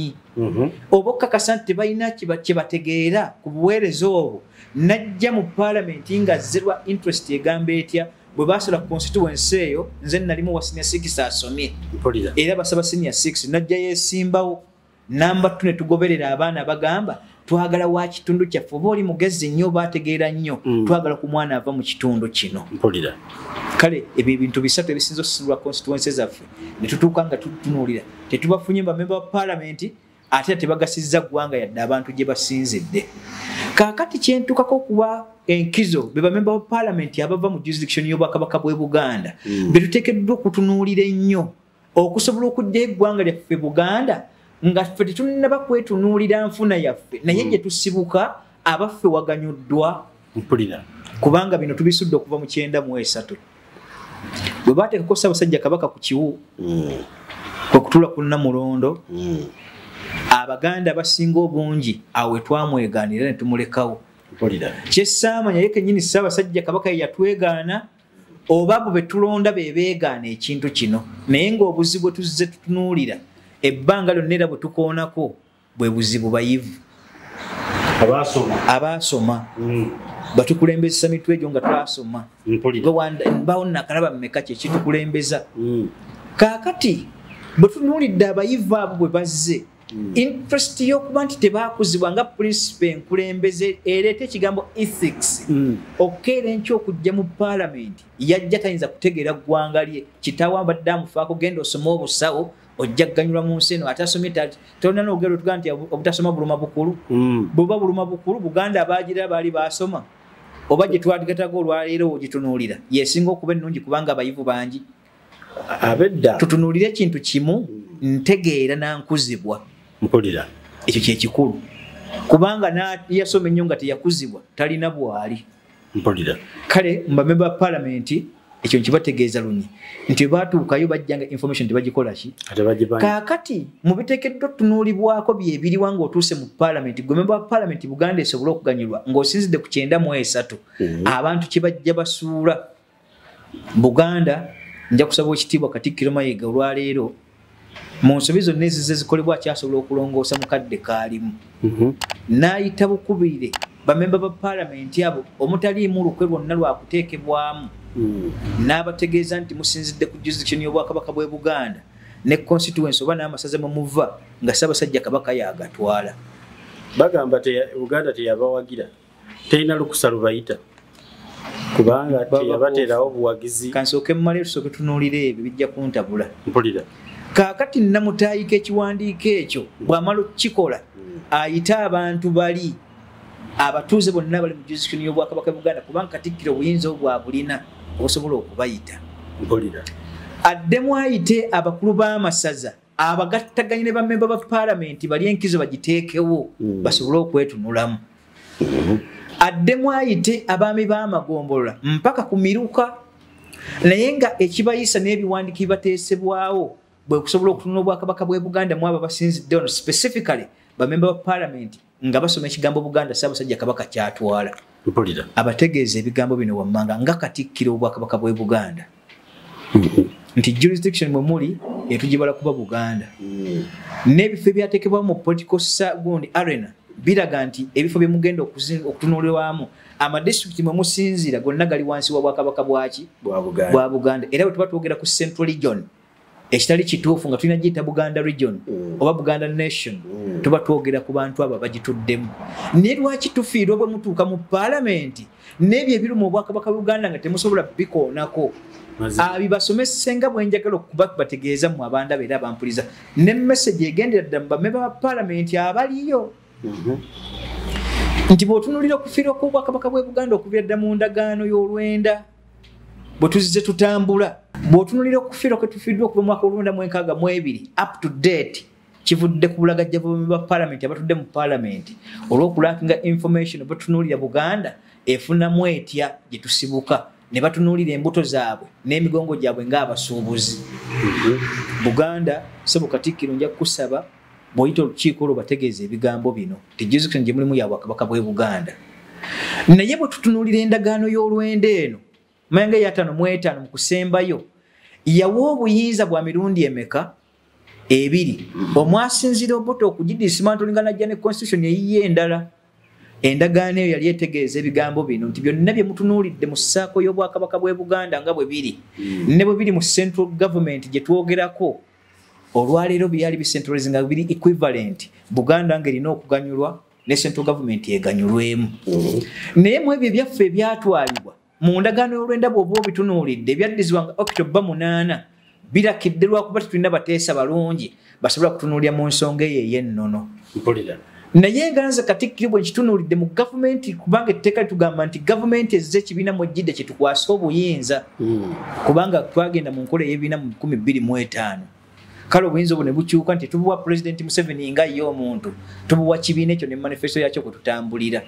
oba okakasa nti tebalina kye bategeera ku buweereza obwo najja mu parliament nga zerwa interest egamba etya bwe basola ku constituency eyo nze nalimu wa senior 6 asomye era basaba senior 6 najja yesimbawo namba 2 ne tugoberera abaana bagamba twagala wa kitundu kyaffe oba oli mugezi nnyo bategeera nnyo twagala ku mwana ava mu kitundu kino kale ebyo ebintu bisatu ebisinza okusinzirwa constituency zaffe ne tutuuka nga tutunuulira tetubafunye bamemba ba parliament ate tebagasizza ggwanga yadde abantu gye basinzidde kaakati kyentukako okuba enkizo be bamemba ba parliament abava mu jurisdiction y'obwakabaka bw'e Buganda be tuteekeddwa okutunuulira ennyo okusobola okujja eggwanga lyaffe Buganda nga ffe tetunnaba kwetunuulira nfuna yaffe naye gye tusibuka abaffe waganyuddwa kubanga bino tubisudde okuva mu 93 bwe baateekako Ssaabasajja Kabaka ku kiwu kwe kutuula ku Namulondo Abaganda basinga obungi awe twamwegaanira ne tumulekawo kyessaamanya ye kennyini Ssaabasajja Kabaka ye yatwegaana oba abo be tulonda be beegaana ekintu kino naye ng'obuzibu bwe tuzze tutunuulira ebbanga lyonna era bwe tukoonako bwe buzibu bayivu abaasoma batukulembeza mitwe egyo nga twasoma mbawo nakalaba mmeka kyekitukulembeza kaakati bwe tunuulidde abayivu abo bwe bazze interest y'okuba nti tebaakuzibwa nga principe enkulembeze ereeta ekigambo ethics okukeera enkya okujja mu parliament yajja tayinza kutegeera ggwanga lye kitaawo abadde amufaako genda osome obusawo ojja kuganyulwa mu nsi eno ate asomye tolina n'olugero lutuga nti obutasoma buluma bukulu bw'oba buluma bukulu Buganda abaagira baali baasoma oba gye twaligatako olwaleero ogitunuulira yesinga okuba ennungi kubanga abayivu bangi abedda tutunuulire ekintu kimu ntegeera nankuzibwa mpulira ekyo kyekikulu kubanga yasoma ennyo nga teyakuzibwa talina bwali mpulira kale mbamemba palamenti ekyo nkibategeeza lunyi nti baatuukayo bajjanga information tebagikola ki kaakati mu biteekeddwa tunuulibwako byebiriwa ng'otuuse mu palamenti gwe memba wa palamenti Buganda esobole okuganyulwa ng'osinzidde ku 93 abantu kye bajja basuula Buganda nja kusaba ekitiibwa Katikkiro Mayiga olwaleero mu nsobi zonna ezize zikolebwa akyasobola okulongoosa mukadde kaalimu n'ayita bukubire bamemba ba palamenti abo omutaliimu lukwe lwonna lwakuteekebwamu n'abategeeza nti musinzidde ku jurisdiction y'obwakabaka bw'e Buganda ne constituency oba n'amasaza mwe muva nga Ssaabasajja Kabaka yagatwala bagamba Uganda teyabawagira terina lukusa lubayita kubanga teyabateerawo buwagizi kansooke mmale tusooke tunuulire ebyo bijja kuntabula mpulira kaakati namutaayika ekiwandiiko ekyo bw'amala okukikola ayita abantu bali abatuuze bonna bali mu jurisdiction y'Obwakabaka Buganda kubanga Katikkiro obuyinza obwa bulina osobola okubayita addemu ayite abakulu b'amasaza abagattaganye ne bammemba ba Palamenti bali enkizo bagiteekewo basobole okwetunulamu addemu ayite abaami b'amagombolola mpaka ku miruka naye nga ekibayisa n'ebiwandiiki bateesebwawo bwe kusobola okutunula Obwakabaka bw'e Buganda mu abo basinzidde ono specifically bammemba ba Palamenti nga basoma ekigambo Buganda Ssaabasajja Kabaka kyatwala abategeeza ebigambo bino wammanga nga Katikkiro Obwakabaka bw'e Buganda nti jurisdiction mwe muli etugibala kuba Buganda n'ebifo ebyateekebwamu mu political gundi arena biraga nti ebifo bye mugenda okutunulirwamu amadistrict mwe musinziira gonna gali wansi wa Bwakabaka bwa Buganda era bwe tuba twogera ku Central Region ekitali kituufu nga tulina giyita Buganda Region oba Buganda Nation tuba twogera ku bantu abo bagituddemu naye lwaki tufiirwa bwe mutuuka mu Palamenti n'ebyo ebiri mu Bwakabaka Buganda nga temusobola bikoonako abibasomese nga bwenjagala okuba bategeeza mu abanda beera bampuliza ne message egendera ddala mu bammemba ba Palamenti abaliyo nti bw'otunuulira okufiirwa kw'Obwakabaka bw'e Buganda okuviira ddala mu ndagaano y'olwenda bwe tuzize tutambula bw'otunuulira okufiirwa kwe tufiiddwa okuva mu mwaka w'olwenda up to date kivudde ku bulagajja bwa Palamenti abatudde mu Palamenti olw'okulakinga information batunuulira Buganda efunamu etya gye tusibuka ne batunuulira embuto zaabwe n'emigongo gyabwe ng'abasuubuzi Buganda Ssebo Katikkiro nja kusaba bw'oyita olukiiko olwo bategeeza ebigambo bino jurisdiction gye mulimu ya Bwakabaka bw'e Buganda naye bwe tutunuulira endagaano y'olwenda eno Menge ya 5 mu kusembayo yawa obuyinza bwa mirundi emeka ebiri omwasinzira oboto okugidismantlinga najja ne constitution eyiye endala endagaano eyo yali etegeeza ebigambo bino nti byonna bye mutunuulidde mu Ssaako y'Obwakabaka bw'e Buganda nga bwe biri ne bwe biri mu central government gye twogerako olwaleero byali bicentralizing nga biri equivalent Buganda ng'erina okuganyulwa ne central government eganyulwemu naye mu ebyo byaffe ebyatwalibwa mu ndagaano y'olwenda bw'oba obitunuulidde ebyaddizibwa nga October 8 birakidde lwakuba tetulina bateesa balungi basobola kutunuulira mu nsonga eyo ey'ennono naye nga nze Katikkiro bwe nkitunuulidde mu gavumenti kubanga etteeka litugamba nti gavumenti ezze ekibiina mu ejjidde kye tukwasa obuyinza kubanga twagenda mu nkola ey'ebibiina mu 2015 kale obuyinza obwo ne bukyuka nti tubuwa Pulezidenti Museveni nga ye omuntu tubuwa kibiina ekyo ne manifesto yakyo kwe tutambulira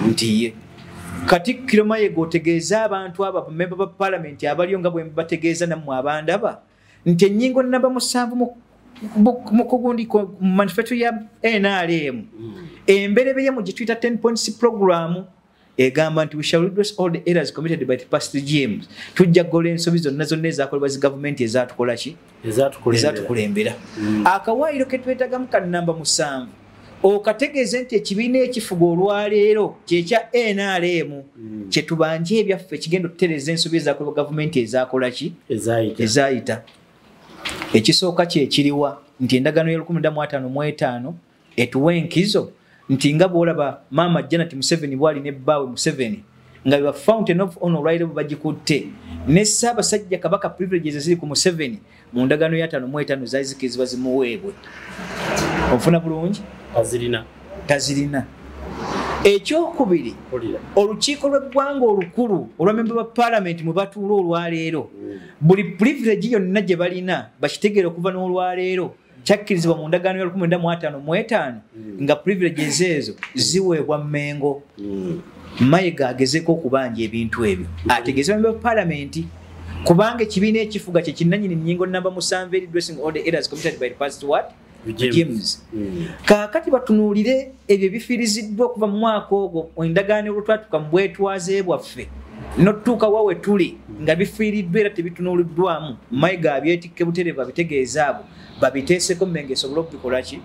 nti ye Katikkiro Mayiga otegeeza abantu abo bammemba ba Palamenti abaliyo nga bwe bategeeza nammwe abandaba nti ennyingo namba 7 mu kugundi mu manifesto ya NRM emberebeye mu gye tuyita 10 points program egamba nti we shall redress all the errors committed by the past regimes tujja kugola ensobi zonna zonna ezaakolebwa zi gavumenti ezatukola ki ezatukulembera akawaayiro ke twetagamu ka namba 7 okategeeze nti ekibiina ekifuga olwaleero kyekya NRM kye tubanje ebyaffe kigenda okutereeza ensobi ezaakolebwa gavumenti ezaakola ki ezaayita ekisooka kyekiriwa nti endagaano y'1955 etuwa enkizo nti nga bw'olaba maama Janet Museveni bwali ne bbaawe Museveni nga biba fountain of honor olwaleero bagikutte ne Ssaabasajja Kabaka privileges ziri ku Museveni mu ndagaano ya 55 zaali zikirizibwa zimuweebwe ofuna bulungi tazirina ekyokubiri olukiiko lw'eggwanga olukulu olw'ammemba ba Palamenti mwe batuula olwaleero buli privilege yonna gye balina bakitegeera okuva n'olwaleero kyakkirizibwa mu ndagaano ya 1955 nga privileges ezo ziweebwa Mmengo Mayiga agezeeko okubanja ebintu ebyo ategeeza abammemba ba Palamenti kubanga ekibiina ekifuga kye kinnannyini nnyingo namba 7 redressing all the errors committed by the past James kakati batunuulire ebyo bifiiriziddwa okuva mu mwaka ogwo endagaano olwatwatuka mu bwetwaze bwaffe n'otutuuka wawe tuli nga bifiiriddwa era tebitunuuliddwamu Mayiga abyetikke butereevu abitegeeza abo babiteeseko Mmengo esobole okubikola ki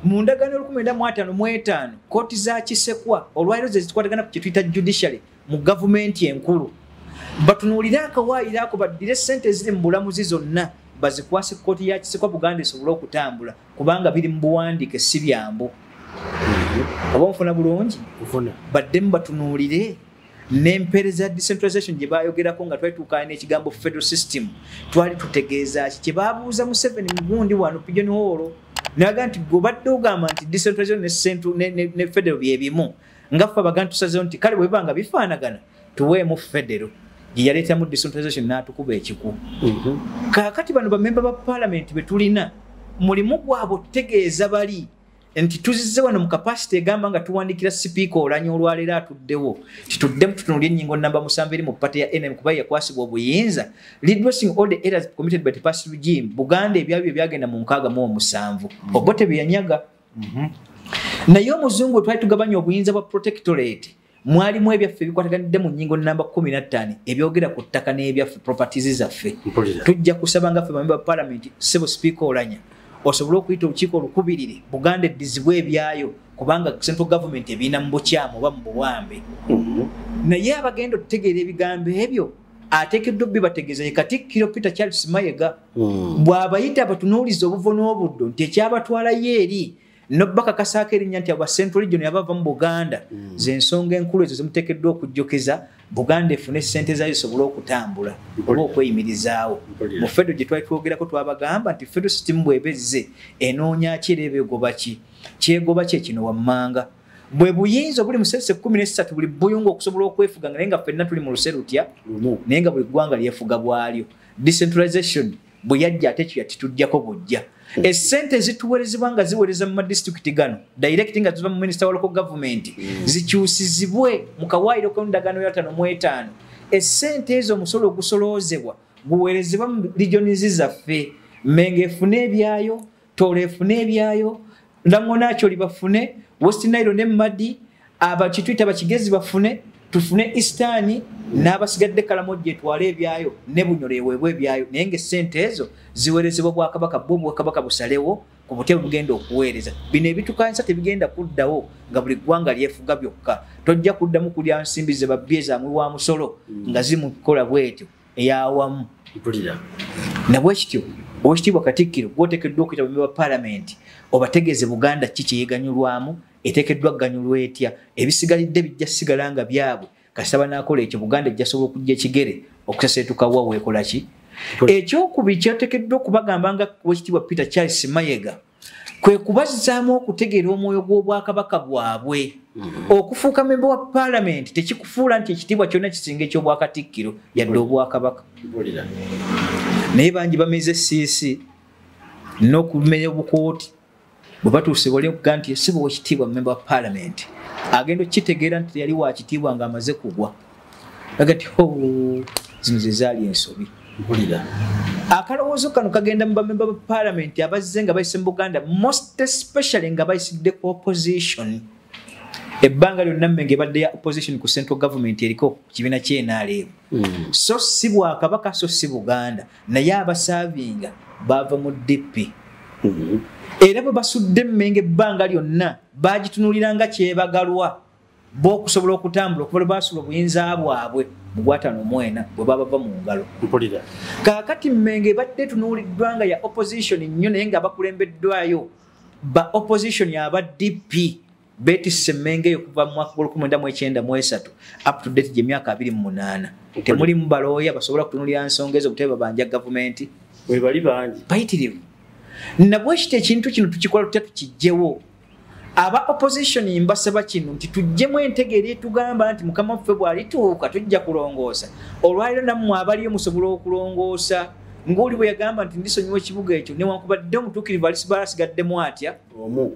mu ndagaano 1955 kooti za Kisekwa olwaleero ze zikwatagana ku kye tuyita judiciary mu gavumenti enkulu batunuulire akawaayiro ako baddire ssente eziri mu bulamuzi zonna bazikwase kooti ya Kisekwa Buganda esobole okutambula kubanga biri mu buwandiike si byambo oba nfuna bulungi baddemu batunuulire n'empeereza decentralization gye bayogerako nga twalituukaana n'ekigambo federal system twali tutegeeza ki kye baabuuza Museveni mugundi wano Pigeon Hall naga nti gobadde ogamba nti decentralization ne federal bye bimu ngaffe Abaganda tusazeewo nti kale bwe banga bifaanagana tuweemu federo gye yaleetamu decentralization n'atukuba ekiku. Kaakati bano bamemba ba Palamenti be tulina mulimu gwabwe otutegeeza bali nti tuzizze wano mu kapasite egamba nga tuwandiikira sipiika Oulanya olwaleero atuddewo tituddemu tutunuulye ennyingo namba 7 eri mu pate ya NM kuba yakwasibwa obuyinza redressing all the errors committed by the past regime. Buganda ebyabyo byagenda mu 67 Obote bye yanyaga. Naye omuzungu twali tugabanya obuyinza bwa protectorate mwalimu ebyaffe ebikwataganidde mu nnyingo namba 15 ebyogera ku ttaka n'ebyaffe properties zaffe. Tujja kusaba ngaffe bamemba ba Palamenti ssebo sipiika Oulanya osobola okuyita olukiiko olukubirire Buganda eddizibwe ebyayo kubanga central government ebiina mu bukyamu oba mu buwambe. Naye abagenda okutegeera ebigambo ebyo ateekeddwa bibategeeza ye Katikkiro Peter Charles Mayiga bw'abayita abatunuuliza obuvo n'obuddo nti ekyabatwalayo eri Nobaka kasaka erinnya nti aba Central Region yabava mu Buganda z'ensonga enkulu ezo zimuteekeddwa okujjokeza Buganda efune ssente zaayo zisobole okutambula oba okweyimirizaawo. Mu federo gye twali twogerako twabagamba nti federo system bwebezze enoonya ki era ebeegoba ki kyegoba ki ekino wammanga bwe buyinza buli mu sese 13 buli buyungu okusobola okwefuga naye nga ffenna tuli mu luserutya naye nga buli ggwanga lyefuga bwalyo. Decentralization bwe yajja ate kyo yatitujjako bujja. Esente zituweerezebwa nga ziweereza mu district gano direct nga ziva mu minister wa local government zikyusizibwe mu kawaayiro k'endagaano ya 5 esente ezo omusolo ogusoloozebwa guweerezebwa mu regions zaffe. Mmengo efune ebyayo, Tooro efune ebyayo, Ndang'onaakyo libafune, West Nile ne Madi abakitwita abakigezi bafune tufune Eastern n'abasigadde Kalamoja etwale ebyayo ne Bunyoro eweebwe ebyayo naye ng'essente ezo ziweerezebwa Bwakabaka Bwakabaka busalewo ku butebe bugenda okuweereza. Bino ebitukansa tebigenda kuddawo nga buli ggwanga lyefuga byokka. Tojja kuddamu kulya nsimbi ze babbye zaamwe wa musolo nga zimukola bwetyo ey'awamu. Nabwe kityo Oweekitiibwa Katikkiro gw'oteekeddwa okuyita bamemba ba Palamenti obategeeze Buganda ki kye yeeganyulwamu eteekeddwa kuganyulwa etya ebisigalidde bijja sigala nga byabwe kasaba n'akola ekyo Buganda ejja sobola okujja ekigere okusaseetuka wa weekola ki. Ekyokubiri kyateekeddwa okubagamba nga Oweekitiibwa Peter Charles Mayiga kwe kubazzaamu okutegeera omwoyo gw'Obwakabaka bwabwe. Okufuuka memba wa Palamenti tekikufuula nti ekitiibwa kyonna kisinga eky'Obwakatikkiro yadde Obwakabaka. Naye bangi bameze siisi n'okumenya Bukooti bwe batuuse bali okugaa nti si Oweekitiibwa memba wa Palamenti agenda okitegeera nti yali wa kitiibwa ng'amaze kugwa agati zino ze zaali ensobi. Akalowoozo kano kagenda mu bamemba ba Palamenti abazze nga bayise mu Buganda most especially nga bayisidde ku opposition. Ebbanga lyonna Mmengo ebadde ya opposition ku central government eriko ku kibiina ky'NRM. So si Bwakabaka so si Buganda naye abasaavinga baava mu DP. Era bwe basudde Mmengo ebbanga lyonna baagitunuuliranga kyebagalwa b'okusobola okutambula okuva lwe baasula obuyinza bwabwe mu 59 bwe baba mu ngalo. Kaakati Mmengo ebadde etunuuliddwa nga ya opposition nnyo naye nga bakulembeddwayo ba opposition aba DP betisse Mmengo eyo kuva mu mwaka 1993 up to date gy'emyaka 28. Temulimu balooya basobola kutunuulira nsonga ezo butebe babanja gavumenti bwe bali bangi bayitirivu. Nabwe kiti ekintu kino tukikola tutya tukijjewo aba opposition mbasaba kino nti tujjemu entegeera etugamba nti mukama waffe bw'alituuka tujja kulongoosa olwaliro nammwe abaliyo musobola okulongoosa ng'oli bwe yagamba nti ndisonyiwa ekibuga ekyo newankubadde omutuukirivu alisigaddemu atya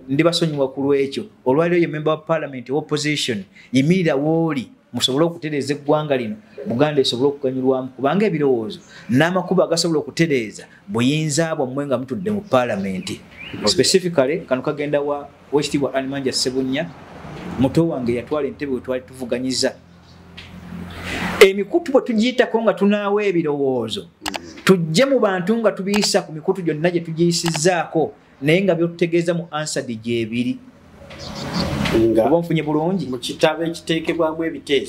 ndibasonyiwa ku lw'ekyo. Olwaliro ye member wa Palamenti opposition yimirira wooli musobole okutereeza eggwanga lino Buganda esobole okuganyulwamu kubanga ebirowoozo n'amakubo agasobola okutereeza buyinza bwammwe nga mutudde mu Palamenti. Specifically kano kagenda wa Oweekitiibwa Animanja Ssebunya muto wange yatwala entebe we twali tuvuganyiza. Emikutu bwe tugiyitako nga tunaawa ebirowoozo tujje mu bantu nga tubiyisa ku mikutu gyonna gye tugiyisizzaako naye nga byotutegeeza mu ansadi gyebiri. Oba nfunye bulungi mu kitabo ekiteekebwamu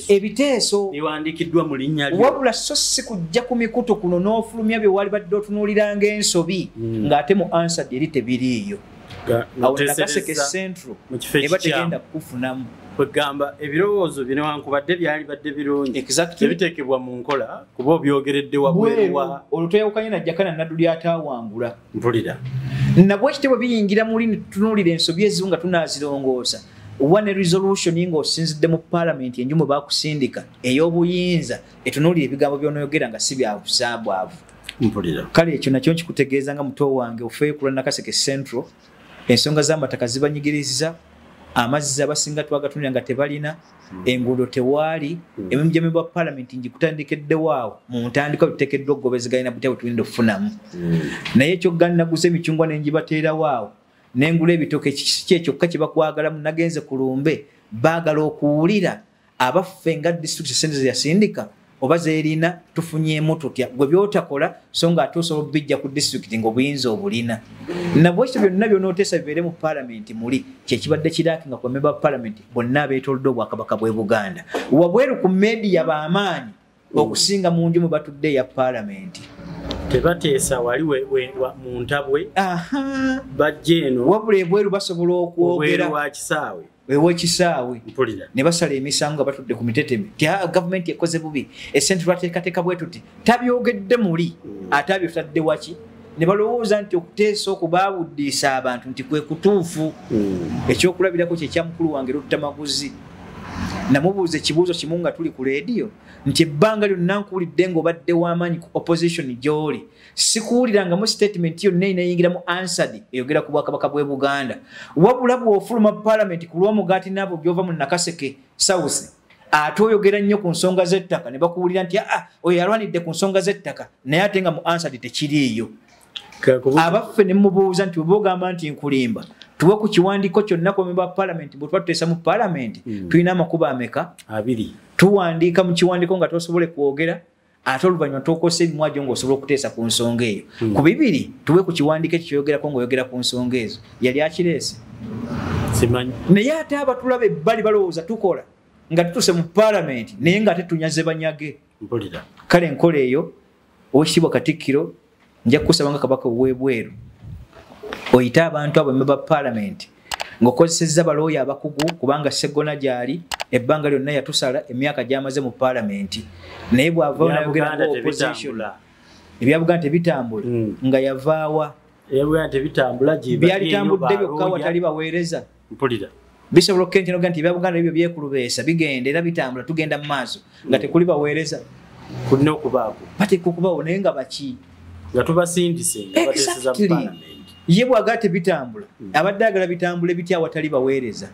ebiteeso biwandiikiddwa mu linnya lyo wabula so si kujja ku mikutu kuno n'ofulumya bye wali badde otunuuliranga ensobi ng'ate mu ansadi eri tebiriiyo. Awo Nagaseke Central eba tegenda kukufunamu kwegamba ebirowoozo bino wankubadde byali badde birungi ebiteekebwa mu nkola kuba obyogeredde wabweruwa olutweyawukanye na Jakana Nadduli ataawangula. Mpulira nabwe ekitebwe biyingira muli tunuulira ensobi ezimu nga tunaazirongoosa one resolution ng'osinzidde mu Parliament enjumu bakusindika ey'obuyinza etunuulira ebigambo by'onoyogera nga si bya busaabwavu. Kale ekyo nakyo nkikutegeeza nga muto wange ofeeyo ku Nakaseke Central ensonga z'amataka zibanyigiriza, amazzi abasinga twagatunira nga tebalina, enguudo tewaali, emirimu gy'ememba Parliament ngikutandikiddewaawo mu ntandikwa bituteekeddwa okugobezeganya butya bwetulinda okufunamu. Naye ekyoggana naguza emicungwa ne ngibateerawaawo ne ngula ebitooke kiki kyokka kye bakwagalamu nagenze ku lumbe baagala okuwulira abaffe nga district centers yasindika oba zerina tufunyeemu tutya gwe byotakola so nga ate osobola obijja ku district ng'obuyinza obulina. Nabwe ekyo byonna by'onooteesa bibeere mu Parliament muli kyekibadde kiraakinga ku bamemba ba Parliament bonna abeetolodde Obwakabaka bw'e Buganda. Wabweru ku media b'amaanyi okusinga mu nju mwe batudde eya Parliament. Tebateesa wali mu ntabwe bajja eno wabula ebweru basobola okwogera wakisaawe ewekisaawe ne basala emisango nga batudde ku miteteme ti gavumenti ekoze bubi essente lwateekateeka bwe tuti tabyogedde muli ate abyotadde waki ne balowooza nti okuteesa okubaabuddiisa abantu nti kwe kutuufu. Ekyokulabirako kye kya mukulu wange Luttamaguzi namubuuza ekibuuzo kimu nga tuli ku leediyo nti ebbanga lyonna nkuwulidde ng'obadde w'amaanyi ku opposition gy'oli sikuwulirangamu statement yonna inayingira mu answered eyogera ku Bwakabaka bw'e Buganda wabula bw'ofuluma Parliament ku lw'omugaati n'abo by'ova mu Nakaseke South ate oyogera nnyo ku nsonga z'ettaka ne bakuwulira nti oyo yalwanidde ku nsonga z'ettaka naye ate nga mu answered tekiriiyo. Abaffe ne mubuuza nti oba ogamba nti nkulimba tuwe ku kiwandiiko kyonna ku bamemba ba Parliament bwe tuba tuteesa mu Parliament tulina amakubo ameka? 2. Tuwandiika mu kiwandiiko nga tosobole kwogera ate oluvannyuma twokosa ebimwajo ng'osobola okuteesa ku nsonga eyo. Ku 2 tuwe ku kiwandiiko ekyo kyoyogerako ng'oyogera ku nsonga ezo. Yali akireese? Simanyi. Naye ate abatulaba ebbali balowooza tukola nga tutuse mu Parliament naye nga ate tunyaze banyage. Kale enkola eyo Oweekitiibwa Katikkiro nja kukusaba nga Kabaka w'ebweru oyita abantu abo bamemba ba Parliament ng'okozesezza balooya abakugu kubanga Sseggona gyali ebbanga lyonna yatusala emyaka gy'amaze mu Parliament naye bw'avaawo n'ayogera ku opposition ebya Buganda tebitambula nga yavaawa byalitambudde byokka watali baweereza bisobola okukentenoga nti ebya Buganda ebyo byekulubeesa bigenda era bitambula tugenda mu maaso nga tekuli baweereza kulina okubaako bateeka okubaawo naye nga baki nga tubasindise nga bateeseza mu Parliament ye bw'agaate bitambula abadde agala bitambule bitya awatali baweereza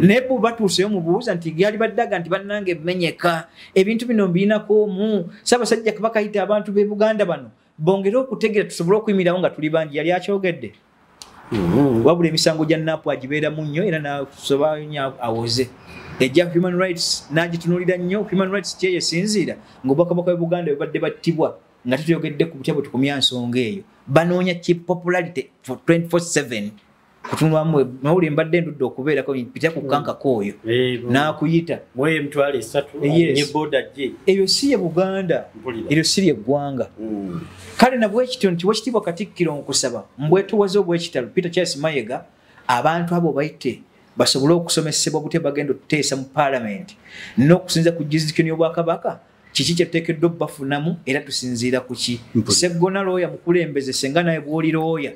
naye bwe batuuseyo mubuuza nti gyali baddaga nti bannange ebimenyeka ebintu bino mbirinako omu Ssaabasajja Kabaka ayita abantu b'e Buganda bano bongere okutegeera tusobole okuyimirawo nga tuli bangi yali akyogedde wabula emisango gya naapu agibeeramu nnyo era nasobayo nnyo awoze ejja human rights n'agitunuulira nnyo human rights kyeyesinziira ng'Obwakabaka bw'e Buganda bwe battibwa nga tutuyogedde ku butya bwe tukumya nsonga eyo banoonya cheap popularity for 24/7 kutunwamu Amawulire mbadde ndudde okubeerako mpita ku kankako oyo n'akuyita mwe emitwalo 3 ne boda gye eyo si ye Buganda eryo si lye ggwanga. Kale nabwe ekityo nti Oweekitiibwa Katikkiro nkusaba mbwetuwaze obw'ekitalo Peter Charles Mayiga abantu abo bayite basobole okusomesebwa bute bagenda okuteesa mu Parliament n'okusinza ku jurisdiction y'Obwakabaka kiki kyetuteekeddwa bafunamu era tusinziira ku ki. Sseggona looya mukulembeze senga naye bw'oli looya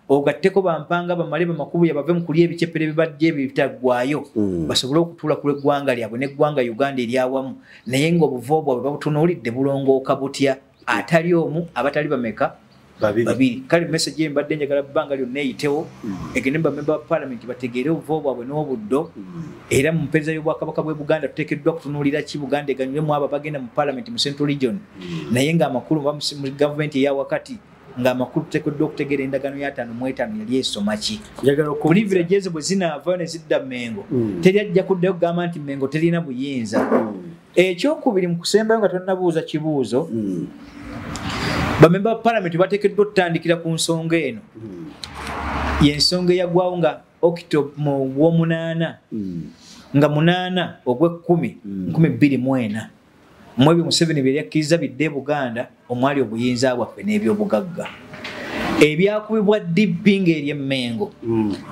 ogatteko bampanga bamale bamakubu yabave mu kulya ebicepere bibadde ebitaggwayo basobole okutuula ku lw'eggwanga lyabwe n'eggwanga Uganda eryawamu naye ng'obuvo bwabwe babutunuulidde bulongooka butya atali omu abatali bameka? 2. Kale message mbadde njagala bbanga lyonna eyitewo egende bamemba ba Parliament bategeere obuvo bwabwe n'obuddo era mu mpeereza y'Obwakabaka bw'e Buganda tuteekeddwa kutunuulira ki Buganda eganyulemu abo bagenda mu Parliament mu Central Region naye ng'amakulu mu gavumenti eya wakati ng'amakulu tuteekeddwa okutegeera endagaano ya 5/5 yali esoma ki. Privileges bwe zinaava ne zidda Mengo teri ajja kuddayo kugamba nti Mengo terina buyinza. Ekyokubiri mu kusembayo nga tonnabuuza kibuuzo bamemba ba Parliament bateekeddwa okutandikira ku nsonga eno y'ensonga eyagwawo nga October mu 8 nga 8 ogw'Ekumi 2024 mwebyo Museveni bye yakkiriza bidde Buganda omwali obuyinza bwaffe n'ebyobugagga ebyakubibwa dibbi ng'ery'emmengo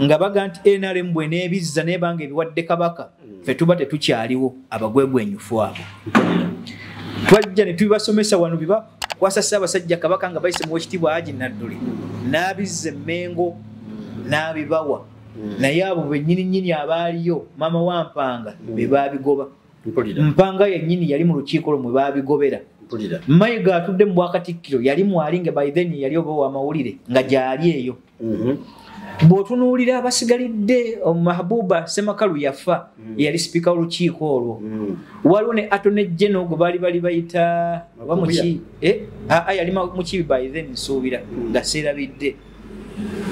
nga baga nti NRM bwe n'ebizza n'ebanga ebiwadde Kabaka ffe tuba tetukyaliwo abagwegwenyufu abo twajja ne tubibasomesa wano biba kwasa Ssaabasajja Kabaka nga bayise mu Oweekitiibwa Haji Nadduli n'abizza emmengo n'abibawa naye abo bennyini abaaliyo maama wa Mpanga be baabigoba. Mpanga yennyini yali mu lukiiko lwe mwe baabigobera. Mayiga atudde mu Bwakatikkiro yali mwalinga by then yali oba wa Amawulire nga gyali eyo. Bw'otunuulira abasigalidde Mahabuba Ssemakalu yafa yali sipiika w'olukiiko olwo. Waliwo ne Attorney General gwe baali bayita bamuki yali mukibi by then nsuubira nga seerabidde.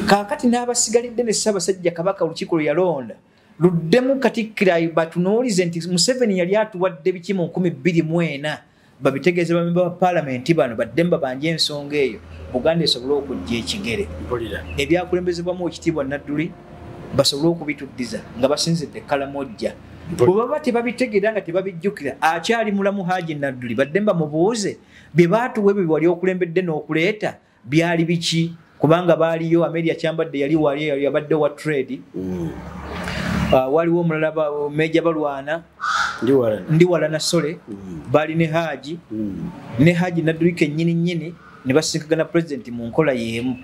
Kaakati n'abasigalidde ne Ssaabasajja Kabaka olukiiko lwe yalonda luddemu Katikkiro batunuulize nti Museveni yali atuwadde biki mu 2024 babitegeeze bamemba ba Palamenti bano baddemba banje ensonga eyo Buganda esobole okujja ekigere. Ebyakulembezebwamu ekitiibwa Nadduli basobole okubituddiza nga basinzidde Kalamojja. Bwe baba tebabitegeera nga tebabijjukira akyali mulamu Haji Nadduli baddemba mubuuze bye baatuwa ebyo wali okulembedde n'okuleeta byali biki kubanga baaliyo Amelia Kyambadde yali wali yabadde wa trade. Waliwo omulala Meja Balwana ndi walana Sole bali ne Haji ne Haji Nadduli kennyini ne basinkagana president mu nkola y'emu.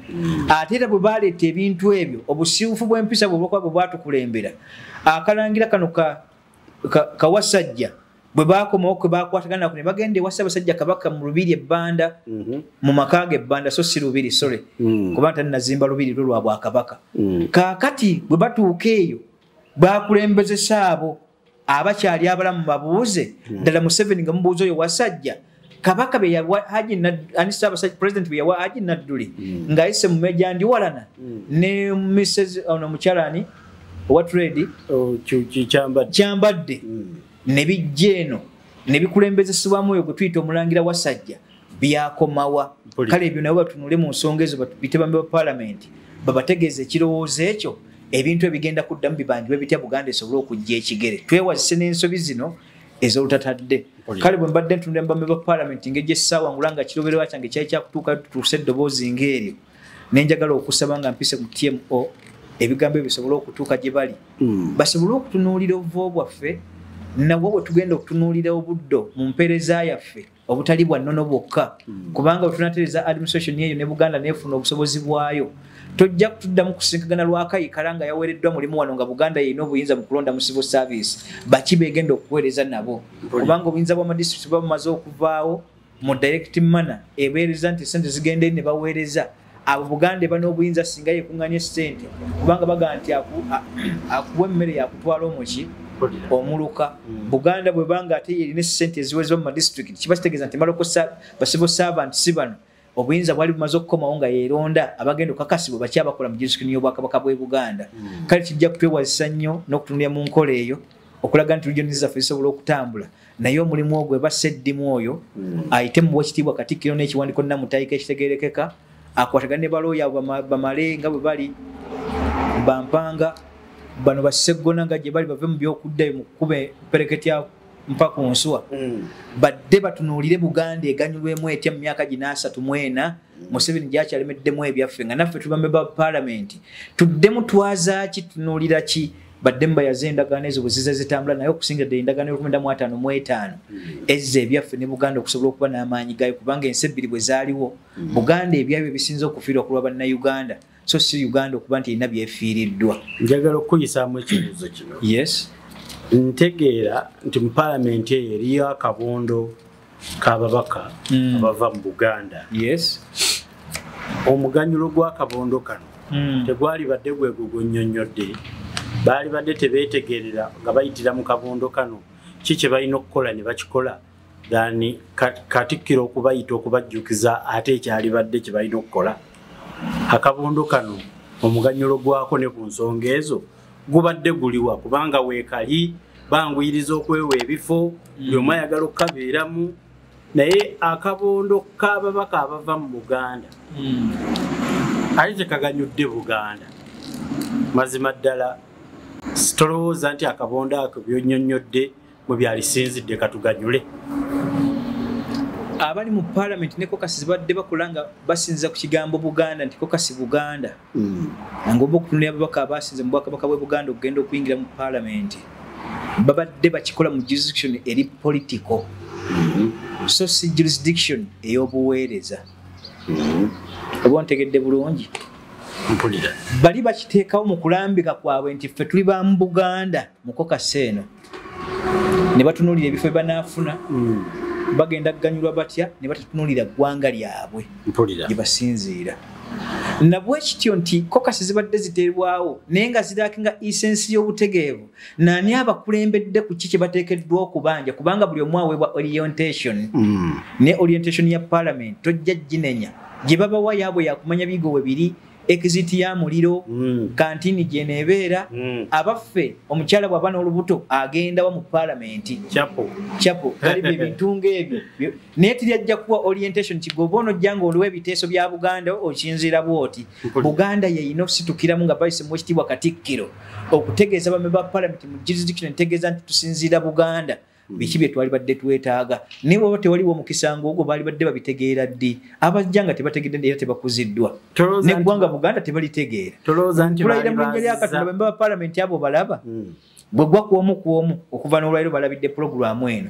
Ate era bwe baleeta ebintu ebyo obusiiwufu bw'empisa bwe bwatukulembera akalangira kano Kawasajja bwe baakomawo kwe baakwatagana ne bagenda ewa Ssaabasajja Kabaka mu Lubiri ebbanda mu makaaga ebbanda so si Lubiri sole kuba tanazimba Lubiri lwe lwa Bwakabaka. Kaakati bwe batuuka eyo baakulembeze saabo abakyali abalamu babuuze ddala Museveni nga mubuuza oyo Wasajja Kabaka be yawa Haji Ssaabasajja President be yawa Haji Nadduli ng'ayise mu Meja Ndiwalana ne Mrs. Mukyalani owa trade Kyambadde ne bijja eno ne bikulembezesebwamu oyo gwe tuyita Omulangira Wasajja byakomawa. Kale ebyo nabo batunule mu nsonga ezo bite bambe ba Palamenti babategeeza ekirowoozo ekyo ebintu ebigenda kuddamu bibanjibwe bitya Buganda esobole okujja ekigere. Twewazise n'ensobi zino ez'olutatadde. Kale bwe mbadde ntunulira bambe ba Palamenti ng'ejja essaawa ngulanga kirobererwa kyange kyali kyakutuuka tutuuse eddoboozi ng'eryo ne njagala okusaba nga mpise mu TMO ebigambo ebyo bisobole okutuuka gye bali basobole okutunuulira obuvo bwaffe nabwo bwe tugenda okutunuulira obuddo mu mpeereza yaffe obutali bwa nnono bwokka kubanga bwe tunatereeza administration eyo ne Buganda neefuna obusobozi bwayo tojja kutuddamu kusinkagana lwakayikala nga yaweereddwa mulimu wano nga Buganda yeyina obuyinza mu kulonda mu civil service baki begenda okuweereza nabo kubanga obuyinza bw'amadistrict buba bumaze okuvaawo mu direct manner ebeereza nti sente zigenda ne baweereza abo Buganda bano obuyinza singa yekunganya sente kubanga baga nti akuwa emmere yakutwala omuki omuluka Buganda bwe banga ate yerina sente eziwezebwa mu district kiba kitegeeza nti maloko civil servants si bano obuyinza bwali bumaze okukomawo nga yeeronda abagenda okukakasibwa baki abakola mu disitulikiti y'Obwakabaka bw'e Buganda. Kale kijja kutwewazisa nnyo n'okutunulira mu nkola eyo okulaga nti regioni zaffe zisobola okutambula naye omulimu ogwo eba seddimu oyo ayite mu bwekitiibwa Katikkiro n'ekiwandiiko nnamutayika ekitegeerekeka akwatagana ne balooya bamale nga bwe bali Bampanga bano Basseggona nga gye bali bave mu byokuddayo mu kkuba pereketi ya mpaka Nswa badde batunuulire Buganda eganyulwemu etya mu myaka gina 34 Museveni gy'akyalemeddemu ebyaffe nga naffe tubambe ba Palamenti tuddemu twaza ki tunuulira ki badde mbayaze endagaano ezo bwe zize zitambula naye okusinga ddala endagaano y'1955 ezza ebyaffe ne Buganda okusobola okuba n'amaanyi gayo kubanga ensi ebbiri bwe zaaliwo Buganda ebyabyo bisinze okufiirwa ku lwa bannayuganda so si Uganda okuba nti erina byefiiriddwa. Njagala okukuyisaamu ekibuuzo kino. Yes. Ntegeera nti mu Palamenti eyo eriyo akabondo k'ababaka abava mu Buganda. Yes. Omuganyulo gw'akabondo kano tegwali badde gwegugonnyonnyodde baali badde tebeetegerera nga bayitira mu kabondo kano ki kye balina okukola ne bakikola dani Katikkiro okubayita okubajjukiza ate ekyali badde kye balina okukola. Akabondo kano omuganyulo gwako ne ku nsonga ezo gubadde guliwa kubanga weekali banguyiriza okwewa ebifo buli omu ayagala okukabeeramu naye akabondo k'ababaka abava mu Buganda ali tekaganyudde Buganda mazima ddala sitolowooza nti akabondo ako byonnyonnyodde mu byalisinzidde katuganyule. Abali mu Palamenti ne kokasi badde bakulanga basinza ku kigambo Buganda nti kokasi Buganda ngoba okutunulira ababaka abasinze mu Bwakabaka bw'e Buganda okugenda okuyingira mu Palamenti babadde bakikola mu jurisdiction eri political so si jurisdiction ey'obuweereza oba ntegedde bulungi bali bakiteekawo mu kulambika kwabwe nti ffe tuli ba mu Buganda mukoka seeno ne batunuulira ebifo banaafuna bagenda kuganyulwa batya ne batatunuulira ggwanga lyabwe gye basinziira nabwe kityo nti kokasi zibadde ziteebwawo naye nga zirakinga isensi y'obutegeevu naani abakulembedde ku ki kye bateekeddwa okubanja kubanga buli omu aweebwa orientation ne orientation ya Palamenti tojja ginenya gye babawa yaabwe yakumanya bigowe biri exit ya muliro kantini gye neebeera abaffe omukyala bw'aba n'olubuto agenda wa mu Palamenti chapo kali ebintu ng'ebyo naye tiryajja kuwa orientation kigoba onojja ng'oliwa ebiteeso bya Buganda okinzira bwoti Buganda yeyina okusitukiramu nga bayise mu ekitiibwa Katikkiro okutegeeza bame ba Palamenti mu jurisdiction entegeeza nti tusinziira Buganda biki bye twali badde twetaaga naye bw'oba tewaliwo omukisango ogwo baali badde babitegeera ddi abajja nga tebategedde era tebakuziddwa neggwanga Buganda tebalitegeera tulayira mu linnya lya Katonda bambe ba Palamenti abo balaba bwe gwa kwomu okuva n'olwaliro balabidde pulogulaamu eno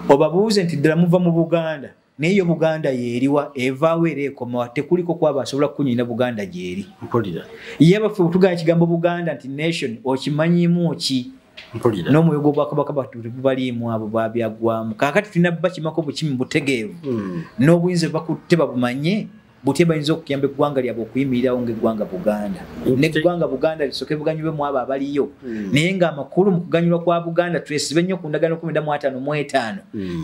obabuuze nti ddala muva mu Buganda naye yo Buganda yeeriwa evaawo era ekomawa tekuliko kwaba asobola kukunyina Buganda gyeri ye baffe bwetuganya ekigambo Buganda nti nation okimanyimu ki n'omuyogo bwakabaka balimu abo babyagwamu kaakati tulina bakimako bukimi butegeevu n'obuyinza bakutte babumanye butye bayinza okuyamba eggwanga lyabwe okuyimirirawo ng'eggwanga Buganda n'eggwanga Buganda lisooke buganyulwemu abo abaliyo naye ng'amakulu mu kuganyulwa kwa Buganda twesibe nnyo ku ndagaano 15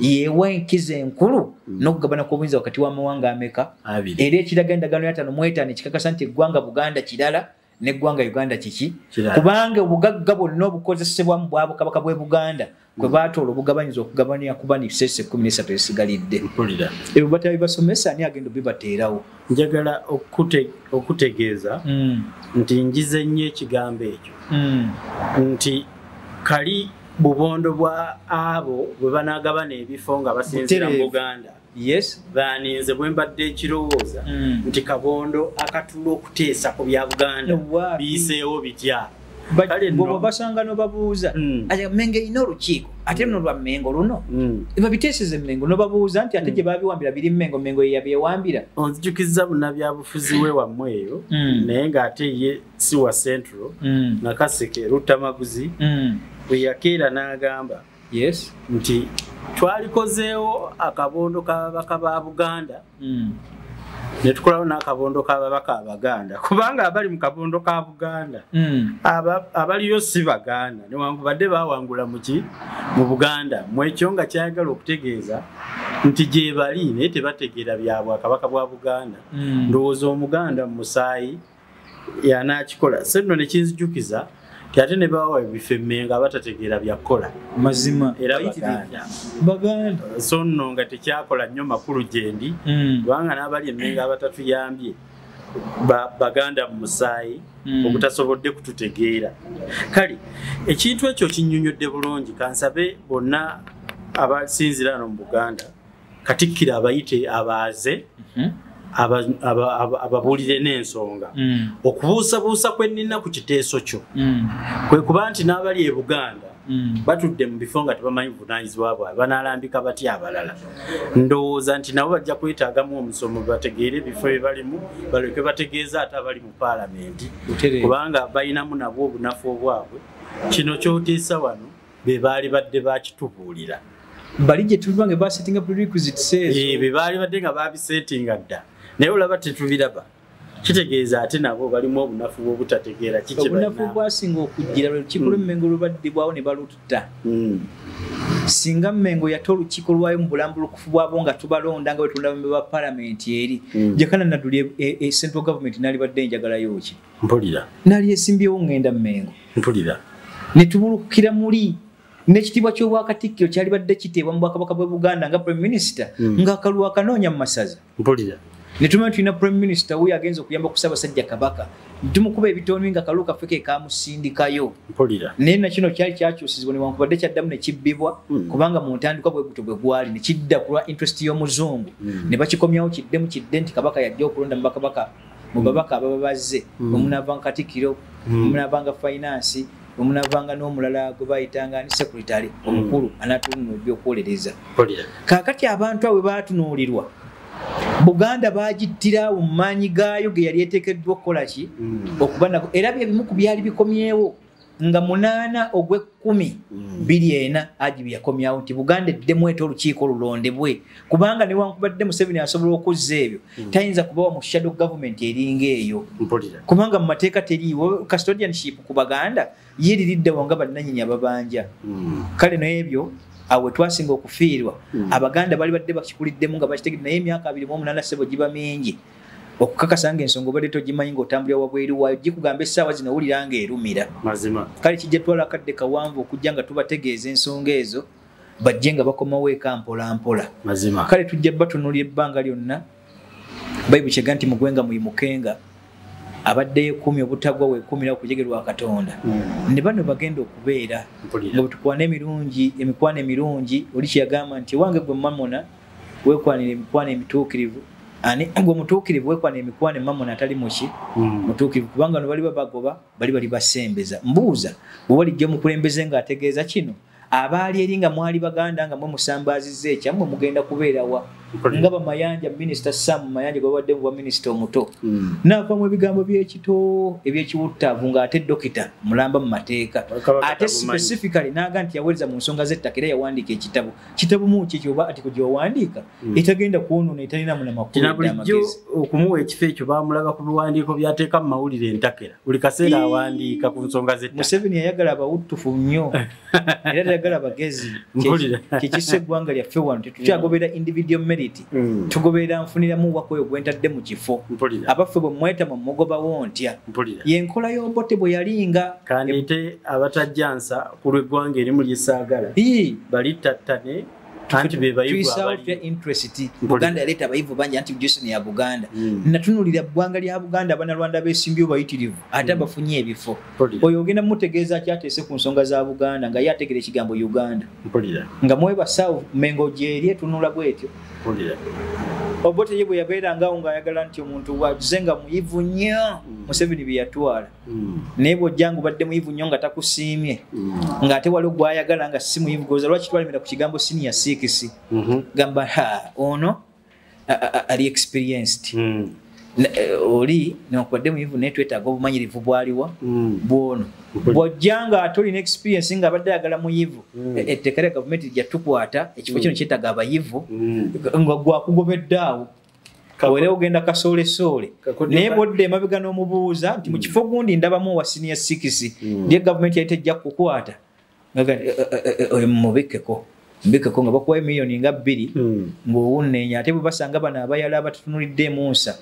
yeewa enkizo enkulu n'okugabana kw'obuyinza wakati w'amawanga ameka era ekiraga endagaano ya 5 ekikakasa nti eggwanga Buganda kirala neggwanga Uganda kiki kubanga obugagga bwonna obukozesebwa mu bwabo kabaka bwe Buganda kwe baatoola obugabanyiza okugabanya kuba ni sese 13 esigalidde ebyo batabi basomesa ani agenda bibateerawo njagala okutegeeza nti njize nnyo ekigambo ekyo nti kali bubondo bwa abo bwe banaagabana ebifo nga basinzira mu Buganda baninze bwe mbadde ekirowooza nti kabondo akatula okuteesa ku bya Buganda biyiseewo bitya bwe basanga n'obabuuza Mmengo erina olukiiko ate luno lwa Mmengo luno babiteeseza Mmengo n'obabuuza nti ate gye babiwambira biri Mmengo ye yabyewambira onzijukiza munnabyabufuzi we wammwe eyo naye ng'ate ye si wa Central Nakaseke Rutamaguzi bwe yakeera n'agamba nti twalikozeewo akabondo k'ababaka ba Buganda ne tukolawo n'akabondo k'ababaka Abaganda kubanga abali mu kabondo ka Buganda abaliyo si Baganda newankubadde baawangula mu Buganda mwekyo nga kyayagala okutegeeza nti gye bali naye tebategeera bya Bwakabaka bwa Buganda ndowooza Omuganda mu musaayi y'anaakikola so nno ne kinzijukiza ate ne bawa ebife Mmengo abatategeera byakola mazima era Baganda so nno nga tekyakola nnyo makulu gyendi kubanga n'abali Mmengo abatatuyambye Baganda mu musaayi obutasobodde kututegeera kale ekintu ekyo kinnyonnyodde bulungi kansabe bonna abasinzira no mu Buganda Katikkiro abayite abaaze ababuulire n'ensonga okubuusabuusa kwe nnina ku kiteeso kyo kwe kuba nti n'abali e Buganda batudde mu bifo nga tebamanyi buvunaanyizibwa bwabwe banaalambika batya abalala ndowooza nti nabo bajja kwetaagamu omusomo bategeere ebifo bye balimu baleke bategeeza ate abali mu Palamenti kubanga balinamu nabwo obunafu obwabwe kino kyoteesa wano be baali badde bakitubuulira bali gye tulwa nga basettinga prerequisites be baali badde nga babisetinga dda naye olaba tetubiraba kitegeeza ate nabo balimu obunafu bw'obutategeera kiki obunafu bwasinga okujjira olukiiko lw'Emmengo lubaddibwawo ne balututta singa Mmengo yate olukiiko lwayo mu bulambulukufu bwabo nga tubalonda nga bwe tulunda bambe ba Palamenti eri Jakana nadduli central government naali badde njagalayo ki mpulira naali esimbyewo ngenda Mmengo mpulira ne tubulukira muli n'ekitiibwa ky'obwakatikkiro kyali badde kiteebwa mu Bwakabaka bwe Buganda nga Prime Minister ng'akalulu akanoonya mu masaza mpulira ne tumanya tulina Prime Minister we agenza okuyamba ku Ssaabasajja Kabaka tumukuba ebitono nga kalulu kaffe ke kamusindikayo mpulira naye na kino kyali kyakyusizibwa newankubadde kyaddamu ne kibbibwa kubanga mu ntandikwa bwe buto bwe gwali ne kidda ku lwa interest y'omuzungu ne bakikomyawo kiddemu kidde nti Kabaka yajja okulonda mu bakabaka mu babaka ababa bazze omunaavanga Katikkiro omunaavanga finance omunavanga n'omulala gwe bayitanga ni secretary omukulu anatunuulira ebyokuwolereza kaakati abantu abo baatunuulirwa Buganda bagittira mu maanyi gaayo ge yali eteekeddwa okukola ki okuba era ebimu ku byali bikomyewo nga 8 ogw'Ekkumi 2024 Agibi yakomyawo nti Buganda eddemu ete olukiiko lulondebwe kubanga newankubadde Museveni asobola okuzza ebyo tayinza kubawa mu shadow government eringa eyo kubanga mu mateeka teriiwo custodianship ku Baganda yeriridde wanga bannannyini ababanja kale n'ebyo awe twasinga okufiirwa Abaganda bali badde bakikuliddemu nga bakitegedde naye emyaka 28 sebo giba mingi okukakasa ng'ensonga obadde togimanyi ng'otambulira wabweru waayo gikugamba essaawa zino owulira ng'erumira mazima kale kijja twala akadde kawanvu okujja nga tubategeeza ensonga ezo bajje nga bakomawo eka mpola mpola mazima kale tujja batunulira ebbanga lyonna Bayibuli kyega nti mugwenga muyimukenga abaddeyo 10 obutagwa we 10 okujegerwa Katonda ne bano bagenda okubeera nga tukwana emikwano emirungi oli kyagamba nti wange gwe mamona wekwanira emikwano emituukirivu ani ngo mutuukirivu wekwana emikwano mamona atali muki mutuukirivu kubanga no bali babagoba bali basembeza mbuuza bwe walijja omukulembeze nga ategeeza kino abaali eringa mwali Baganda nga mwe musambaazizza ekyamwe mugenda kubeerawa nga bamayanja Minister Sam Mayanja gwe wadde mu Minister omuto n'avaamu ebigambo by'ekito ebyekiwuttaavu ng'ate dokita mulamba mu mateeka ate specifically n'aga nti yaweereza mu nsonga z'ettaka era yawandiika ekitabu mu ki kyoba ati kugyowandiika etagenda kwonoona etalinamu namakulu amagezi okumuwa ekifo ekyo baamulaga ku biwandiiko byateeka mu mawulire entakera buli kaseera awandiika ku nsonga z'ettaka Museveni yayagala abawuttufu nnyo era tayagala bagezi kikisa eggwanga lyaffe wano tetukyagobera individual merit tugoberera nfuniramu wakoyo gwentadde mu kifo abaffe bwe mweta mu mugobawo ntya yenkola y'obote bwe yalinga kanite abatajjansa ku lw'eggwanga erimu lyesaagala balitattane anti be bayivu abali interest Buganda yaleta abayivu bangi anti Jason ya Buganda natunulira bbwanga lya Buganda abana Rwanda besimbyo bayitirivu ate bafunye ebifo oyo ogenda mutegeeza kyatese ku nsonga za Buganda nga yategere ekigambo Uganda nga mweba sawu mengo jerie tunula bwetyo obote yebwe yabeera nga ayagala nti omuntu wazenga muyivu nnyo Museveni bye yatwala nebo jangu badde muyivu nnyo nga takusiimye nga ate wali gwayagala nga si muyivu goza lwaki twalimira ku kigambo senior 6 gamba ono ali experienced oli nokwadde muyivu netwetaaga obumanyirivu bwaliwa bwono bwojjanga atolina experience nga abadde ayagala muyivu ettekera gavumenti lijja tukwata ekifo kino kyetaaga abayivu nga gwakugobeddaawo were ogenda kasoole naye bodde emabega n'omubuuza nti mu kifo gundi ndabamu owa senior 6 ndiye gavumenti yali tejja kukwata mubikkeko nga bakuwa emiliyoni nga 2 ng'owunneenya ate bwe basanga bano abayala abatutunulidde emunsa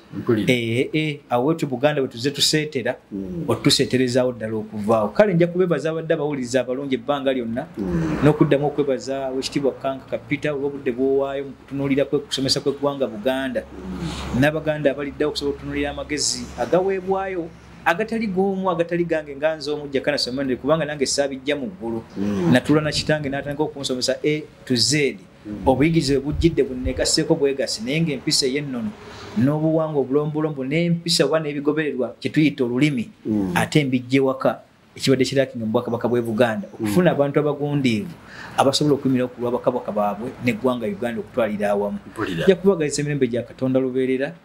awo wetu Buganda bwe tuze tuseetera otuseeterezaawo ddala okuvaawo kale nja kubebaza abadde abawuliriza abalungi ebbanga lyonna n'okuddamu okwebaza wekitiibwa Kanka Kapita olw'obudde bw'owaayo mu kutunuulira kusomesa kw'eggwanga Buganda n'Abaganda abaliddewo okusobola okutunuulira amagezi agaweebwayo agatali gomu agatali gange nganzo mu Jakana somande kubanga nange sabijja mu ggulu natula na kitange natandika okunsomesa A to Z obuyigize bujjidde bunnegaseko bwegasi nenge empisa yennono n'obuwango obulombolombo n'empisa wana ebigobererwa kituyita olulimi ate mbijje waka ekibadde kirakinga mu Bwakabaka bw'e Buganda okufuna abantu abagundiivu abasobola okwimira okulwa bakabaka baabwe n'eggwanga Uganda okutwalira awamu jakubagaliza emirembe gya Katonda lubeerera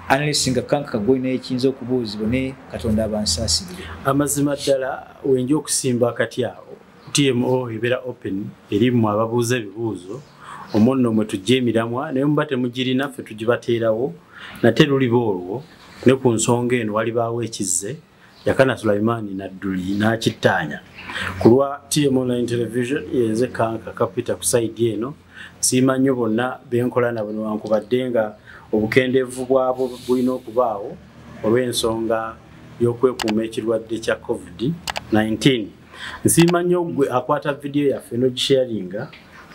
analisinga Kanka gwina ekiyinza okubuuzibwa ne Katonda abansaasirire amazima ddala wenja okusimba akati awo TMO ebeera open erimu ababuuza ebibuuzo omuno mwe tujja emiramwa naye muba temugirina ffe tugibateerawo nate luliba olwo ne ku nsonga eno walibaawo ekizze Jakana Sulaiman Nadduli n'akittaanya ku lwa TMO Online Television yenze Kanka Kapita ku side eno siima nnyo bonna benkola nabo newankubadde nga obukendeevu bwabo bulina okubaawo olw'ensonga y'okwekuuma ekirwadde kya COVID-19 nsiima nnyo gwe akwata vidiyo yaffe n'ogisharinga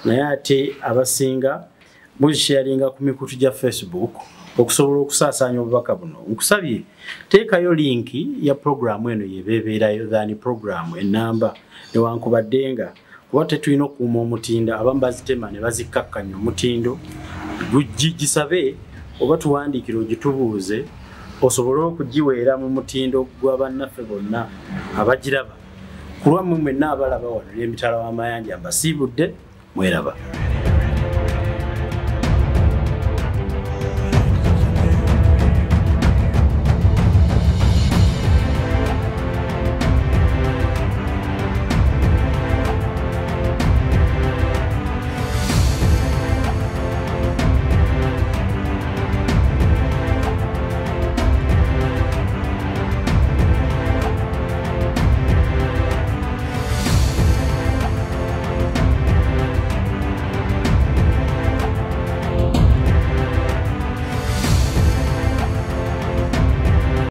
naye ate abasinga mugisharinga ku mikutu gya Facebook okusobola okusaasaanya obubaka buno nkusabye teekayo linki ya programu eno yebeebeerayo than programu enamba newankubadde nga kuba tetulina okuuma omutindo abamu bazitema ne bazikkakkanya omutindo gisabe oba tuwandiikira ogitubuuze osobole okugiweera mu mutindo gwa bannaffe bonna abagiraba ku lwammwe mwenna abalaba wano n'emitala w'amayanja mbasiibudde mweraba